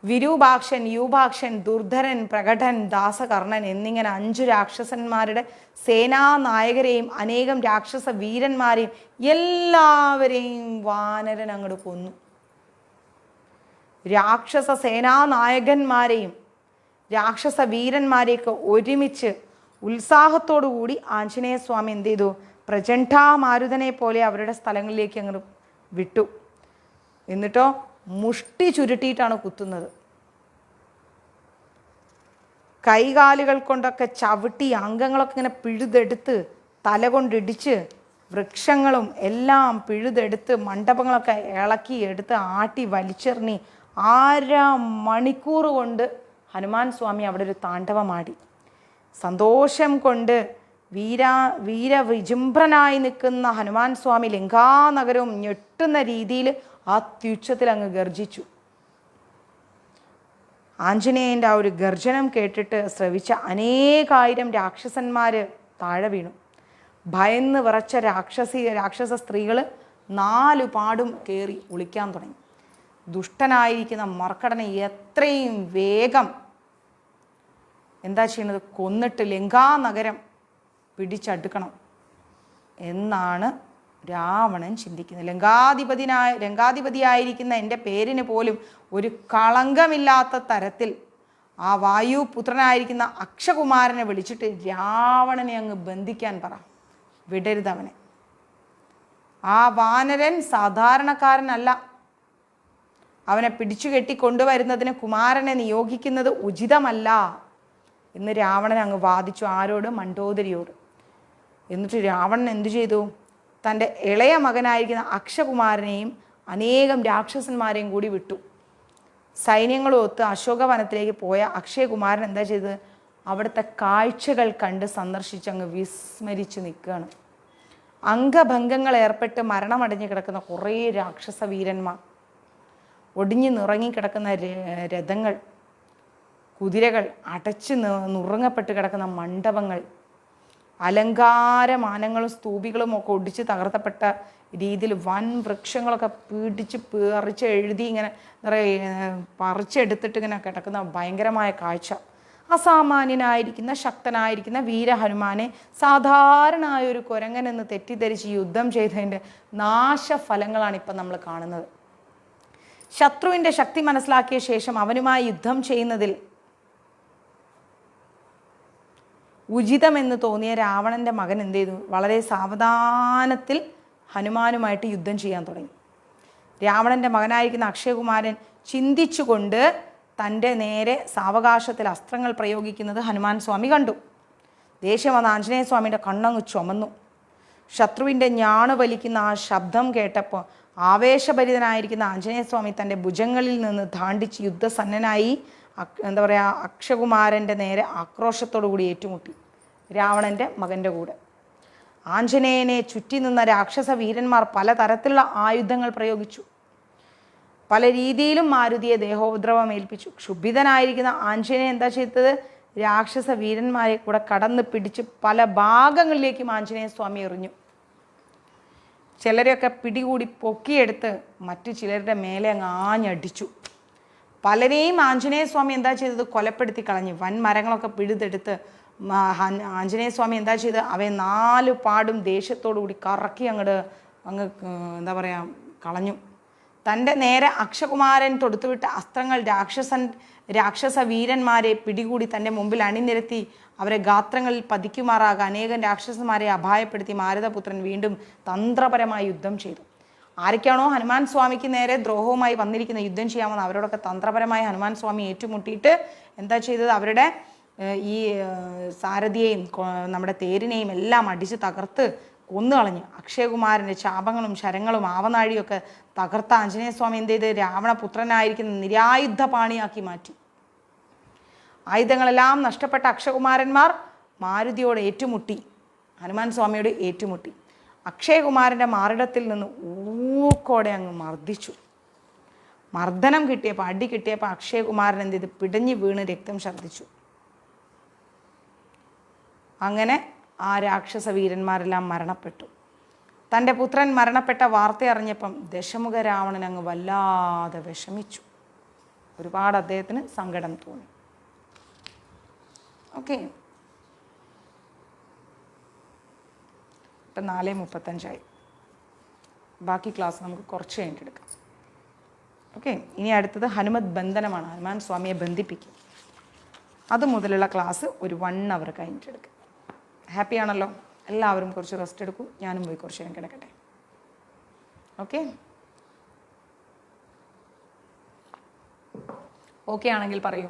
Speaker 1: വിരൂപാക്ഷൻ, യൂപാക്ഷൻ, ദുർധരൻ, പ്രകടൻ, ദാസകർണൻ എന്നിങ്ങനെ 5 രാക്ഷസന്മാരുടെ സേനാനായകരെയും അനേകം രാക്ഷസ വീരന്മാരെയും എല്ലാവരെയും വാനരൻ അങ്ങോട്ട് കൊന്നു. രാക്ഷസ സേനാനായകന്മാരെയും രാക്ഷസ വീരന്മാരെയൊക്കെ ഒരുമിച്ച് ഉത്സാഹത്തോടുകൂടി ആഞ്ജനേയ സ്വാമി എന്ത് ചെയ്തു? പ്രചണ്ഡാമാരുതനെ പോലെ അവരുടെ സ്ഥലങ്ങളിലേക്ക് അങ്ങോട്ട് വിട്ടു. എന്നിട്ടോ മുഷ്ടി ചുരുട്ടിയിട്ടാണ് കുത്തുന്നത്. കൈകാലുകൾ കൊണ്ടൊക്കെ ചവിട്ടി അംഗങ്ങളൊക്കെ ഇങ്ങനെ പിഴുതെടുത്ത് തല കൊണ്ടിടിച്ച് വൃക്ഷങ്ങളും എല്ലാം പിഴുതെടുത്ത് മണ്ഡപങ്ങളൊക്കെ ഇളക്കി എടുത്ത് ആട്ടി വലിച്ചെറിഞ്ഞി 1/2 മണിക്കൂർ കൊണ്ട് ഹനുമാൻ സ്വാമി അവിടെ ഒരു താണ്ഡവമാടി. സന്തോഷം കൊണ്ട് വീരവിജൃംഭനായി നിൽക്കുന്ന ഹനുമാൻ സ്വാമി ലങ്കാനഗരവും ഞെട്ടുന്ന രീതിയിൽ അത്യുച്ചത്തിൽ അങ്ങ് ഗർജിച്ചു. ആഞ്ജനേയൻ്റെ ആ ഒരു ഗർജനം കേട്ടിട്ട് ശ്രവിച്ച അനേകായിരം രാക്ഷസന്മാർ താഴെ വീണു. ഭയന്ന് വിറച്ച രാക്ഷസ സ്ത്രീകൾ 4 പാടും കയറി ഒളിക്കാൻ തുടങ്ങി. ദുഷ്ടനായിരിക്കുന്ന മർക്കടനെ എത്രയും വേഗം എന്താ ചെയ്യുന്നത്? കൊന്നിട്ട് ലങ്കാനഗരം പിടിച്ചടുക്കണം എന്നാണ് രാവണൻ ചിന്തിക്കുന്നത്. ലങ്കാധിപതിയായിരിക്കുന്ന എൻ്റെ പേരിന് പോലും ഒരു കളങ്കമില്ലാത്ത തരത്തിൽ ആ വായുപുത്രനായിരിക്കുന്ന അക്ഷകുമാരനെ വിളിച്ചിട്ട് രാവണനെ അങ്ങ് ബന്ധിക്കാൻ പറ, വിടരുത് അവനെ. ആ വാനരൻ സാധാരണക്കാരനല്ല. അവനെ പിടിച്ചു കെട്ടി കൊണ്ടുവരുന്നതിന് കുമാരനെ നിയോഗിക്കുന്നത് ഉചിതമല്ല എന്ന് രാവണൻ അങ്ങ് വാദിച്ചു. ആരോട്? മണ്ഡോദരിയോട്. എന്നിട്ട് രാവണൻ എന്തു ചെയ്തു? തൻ്റെ ഇളയ മകനായിരിക്കുന്ന അക്ഷകുമാരനെയും അനേകം രാക്ഷസന്മാരെയും കൂടി വിട്ടു. സൈന്യങ്ങളൊത്ത് അശോകവനത്തിലേക്ക് പോയ അക്ഷയകുമാരൻ എന്താ ചെയ്തത്? അവിടുത്തെ കാഴ്ചകൾ കണ്ട് സന്ദർശിച്ചങ്ങ് വിസ്മരിച്ച് നിൽക്കുകയാണ്. അംഗഭംഗങ്ങൾ ഏർപ്പെട്ട് മരണമടഞ്ഞ് കിടക്കുന്ന കുറേ രാക്ഷസ വീരന്മാർ, ഒടിഞ്ഞു നിറങ്ങിക്കിടക്കുന്ന രഥങ്ങൾ, കുതിരകൾ, അടച്ച് നുറുങ്ങപ്പെട്ട് കിടക്കുന്ന മണ്ഡപങ്ങൾ, അലങ്കാരമാനങ്ങളും സ്തൂപികളും ഒക്കെ ഒടിച്ച് തകർത്തപ്പെട്ട രീതിയിൽ വൻ വൃക്ഷങ്ങളൊക്കെ പിടിച്ച് പറിച്ച് എഴുതി ഇങ്ങനെ പറിച്ചെടുത്തിട്ട് ഇങ്ങനെ കിടക്കുന്ന ഭയങ്കരമായ കാഴ്ച. അസാമാന്യനായിരിക്കുന്ന ശക്തനായിരിക്കുന്ന വീരഹനുമാനെ സാധാരണ ഒരു കുരങ്ങനെന്ന് തെറ്റിദ്ധരിച്ച് യുദ്ധം ചെയ്തതിൻ്റെ നാശഫലങ്ങളാണ് ഇപ്പം നമ്മൾ കാണുന്നത്. ശത്രുവിൻ്റെ ശക്തി മനസ്സിലാക്കിയ ശേഷം അവനുമായി യുദ്ധം ചെയ്യുന്നതിൽ ഉചിതമെന്ന് തോന്നിയ രാവണൻ്റെ മകൻ എന്ത് ചെയ്തു? വളരെ സാവധാനത്തിൽ ഹനുമാനുമായിട്ട് യുദ്ധം ചെയ്യാൻ തുടങ്ങി. രാവണൻ്റെ മകനായിരിക്കുന്ന അക്ഷയകുമാരൻ ചിന്തിച്ചുകൊണ്ട് തൻ്റെ നേരെ സാവകാശത്തിൽ അസ്ത്രങ്ങൾ പ്രയോഗിക്കുന്നത് ഹനുമാൻ സ്വാമി കണ്ടു. ദേഷ്യം വന്ന ആഞ്ജനേയ സ്വാമിയുടെ കണ്ണങ്ങ് ചുമന്നു. ശത്രുവിൻ്റെ ഞാണു വലിക്കുന്ന ആ ശബ്ദം കേട്ടപ്പോൾ ആവേശഭരിതനായിരിക്കുന്ന ആഞ്ജനേയ സ്വാമി തൻ്റെ ഭുജങ്ങളിൽ നിന്ന് താണ്ടിച്ച് യുദ്ധസന്നനായി അക്ഷകുമാരൻ്റെ നേരെ ആക്രോശത്തോടു കൂടി ഏറ്റുമുട്ടി രാവണൻ്റെ മകൻ്റെ കൂടെ. ആഞ്ജനേയനെ ചുറ്റി നിന്ന രാക്ഷസ വീരന്മാർ പലതരത്തിലുള്ള ആയുധങ്ങൾ പ്രയോഗിച്ചു. പല രീതിയിലും മാരുതിയെ ദേഹോപദ്രവം ഏൽപ്പിച്ചു. ക്ഷുഭിതനായിരിക്കുന്ന ആഞ്ജനേയൻ എന്താ ചെയ്തത്? രാക്ഷസ വീരന്മാരെ കൂടെ കടന്ന് പിടിച്ച് പല ഭാഗങ്ങളിലേക്കും ആഞ്ജനേയ സ്വാമി എറിഞ്ഞു. ചിലരെയൊക്കെ പിടികൂടി പൊക്കിയെടുത്ത് മറ്റു ചിലരുടെ മേലെ അങ്ങ് ആഞ്ഞടിച്ചു. പലരെയും ആഞ്ജനേയ സ്വാമി എന്താ ചെയ്തത്? കൊലപ്പെടുത്തി കളഞ്ഞു. വൻമരങ്ങളൊക്കെ പിഴുതെടുത്ത് ആഞ്ജനേയ സ്വാമി എന്താ ചെയ്തത്? അവയെ 4 പാടും ദേഷ്യത്തോടു കൂടി കറക്കി അങ്ങ് എന്താ പറയുക കളഞ്ഞു. തൻ്റെ നേരെ അക്ഷകുമാരൻ തൊടുത്തുവിട്ട അസ്ത്രങ്ങൾ രാക്ഷസ വീരന്മാരെ പിടികൂടി തൻ്റെ മുമ്പിൽ അണിനിരത്തി അവരെ ഗാത്രങ്ങളിൽ പതിക്കുമാറാക അനേകം രാക്ഷസന്മാരെ അപായപ്പെടുത്തി മാരുതപുത്രൻ വീണ്ടും തന്ത്രപരമായി യുദ്ധം ചെയ്തു. ആരൊക്കെയാണോ ഹനുമാൻ സ്വാമിക്ക് നേരെ ദ്രോഹവുമായി വന്നിരിക്കുന്ന യുദ്ധം ചെയ്യാമെന്ന് അവരോടൊക്കെ തന്ത്രപരമായി ഹനുമാൻ സ്വാമി ഏറ്റുമുട്ടിയിട്ട് എന്താ ചെയ്തത്? അവരുടെ ഈ സാരഥിയെയും നമ്മുടെ തേരിനെയും എല്ലാം അടിച്ച് തകർത്ത് കൊന്നുകളഞ്ഞു. അക്ഷയകുമാരൻ്റെ ശാപങ്ങളും ശരങ്ങളും ആവനാഴിയൊക്കെ തകർത്ത ആഞ്ജനേയ സ്വാമി എന്ത് ചെയ്ത്? രാവണപുത്രനായിരിക്കുന്ന നിരായുധ പാണിയാക്കി മാറ്റി. ആയുധങ്ങളെല്ലാം നഷ്ടപ്പെട്ട അക്ഷയകുമാരന്മാർ മാരുതിയോട് ഏറ്റുമുട്ടി, ഹനുമാൻ സ്വാമിയോട് ഏറ്റുമുട്ടി. അക്ഷയകുമാരൻ്റെ മാറിടത്തിൽ നിന്ന് ഊക്കോടെ അങ്ങ് മർദ്ദിച്ചു. മർദ്ദനം കിട്ടിയപ്പോൾ, അടി കിട്ടിയപ്പോൾ അക്ഷയകുമാരൻ എന്ത് ചെയ്ത്? പിടഞ്ഞു വീണ് രക്തം ഛർദ്ദിച്ചു. അങ്ങനെ ആ രാക്ഷസ വീരന്മാരെല്ലാം മരണപ്പെട്ടു. തൻ്റെ പുത്രൻ മരണപ്പെട്ട വാർത്ത അറിഞ്ഞപ്പം ദശമുഖ രാവണൻ അങ്ങ് വല്ലാതെ വിഷമിച്ചു. ഒരുപാട് അദ്ദേഹത്തിന് സങ്കടം തോന്നി. ഓക്കെ, ഇപ്പം 4:35 ബാക്കി ക്ലാസ് നമുക്ക് കുറച്ച് കഴിഞ്ഞിട്ട് എടുക്കാം. ഓക്കെ, ഇനി അടുത്തത് ഹനുമത് ബന്ധനമാണ്. ഹനുമാൻ സ്വാമിയെ ബന്ധിപ്പിക്കും. അത് മുതലുള്ള ക്ലാസ് ഒരു 1 അവർ കഴിഞ്ഞിട്ട് എടുക്കാം. ഹാപ്പി ആണല്ലോ? എല്ലാവരും കുറച്ച് റെസ്റ്റ് എടുക്കൂ. ഞാനും പോയി കുറച്ച് നേരം കിടക്കട്ടെ. ഓക്കെ, ഓക്കെ ആണെങ്കിൽ പറയൂ.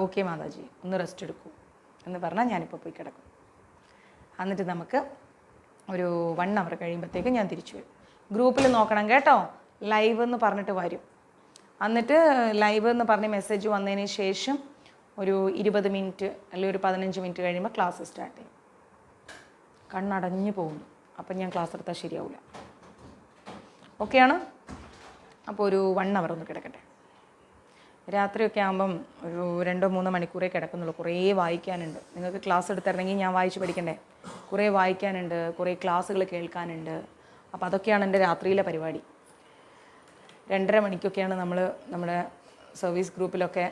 Speaker 1: ഓക്കെ മാതാജി, ഒന്ന് റെസ്റ്റ് എടുക്കൂ എന്ന് പറഞ്ഞാൽ ഞാനിപ്പോൾ പോയി കിടക്കും. എന്നിട്ട് നമുക്ക് ഒരു 1 അവർ കഴിയുമ്പോഴത്തേക്ക് ഞാൻ തിരിച്ചു വരും. ഗ്രൂപ്പിൽ നോക്കണം കേട്ടോ, ലൈവ് എന്ന് പറഞ്ഞിട്ട് വരും. എന്നിട്ട് ലൈവ് എന്ന് പറഞ്ഞ് മെസ്സേജ് വന്നതിന് ശേഷം ഒരു 20 മിനിറ്റ് അല്ലെങ്കിൽ ഒരു 15 മിനിറ്റ് കഴിയുമ്പോൾ ക്ലാസ് സ്റ്റാർട്ട് ചെയ്യും. കണ്ണടഞ്ഞു പോകുന്നു, അപ്പം ഞാൻ ക്ലാസ് എടുത്താൽ ശരിയാവില്ല. ഓക്കെയാണ്? അപ്പോൾ ഒരു 1 അവർ ഒന്ന് കിടക്കട്ടെ. രാത്രിയൊക്കെ ആകുമ്പം ഒരു 2-3 മണിക്കൂറേ കിടക്കുന്നുള്ളൂ. കുറേ വായിക്കാനുണ്ട്. നിങ്ങൾക്ക് ക്ലാസ് എടുത്തിറങ്ങി ഞാൻ വായിച്ച് പഠിക്കണ്ടേ? കുറേ വായിക്കാനുണ്ട്, കുറേ ക്ലാസ്സുകൾ കേൾക്കാനുണ്ട്. അപ്പോൾ അതൊക്കെയാണ് എൻ്റെ രാത്രിയിലെ പരിപാടി. 2:30 മണിക്കൊക്കെയാണ് നമ്മൾ നമ്മുടെ സർവീസ് ഗ്രൂപ്പിലൊക്കെ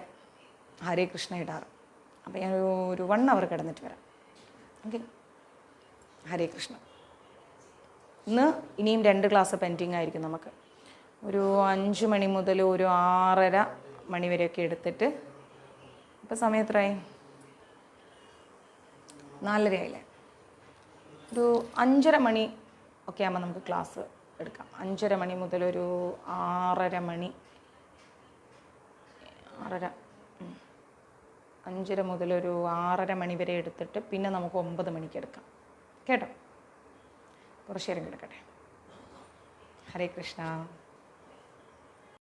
Speaker 1: ഹരേ കൃഷ്ണ ഇടാറ്. അപ്പോൾ ഞാൻ ഒരു 1 അവർ കിടന്നിട്ട് വരാം. ഓക്കെ, ഹരേ കൃഷ്ണ. ഇനിയും 2 ക്ലാസ് പെൻഡിങ് ആയിരിക്കും നമുക്ക്. ഒരു 5 മണി മുതൽ ഒരു 6:30 മണി വരെയൊക്കെ എടുത്തിട്ട്, ഇപ്പോൾ സമയം എത്രയായി? 4:30 ആയില്ലേ? ഒരു 5:30 മണി ഒക്കെ ആകുമ്പോൾ നമുക്ക് ക്ലാസ് എടുക്കാം. 5:30 മണി മുതൽ ഒരു 6:30 മണി, 5:30 മുതൽ ഒരു 6:30 മണി വരെ എടുത്തിട്ട് പിന്നെ നമുക്ക് 9 മണിക്ക് എടുക്കാം കേട്ടോ. കുറച്ച് നേരം കിടക്കട്ടെ. ഹരേ കൃഷ്ണ.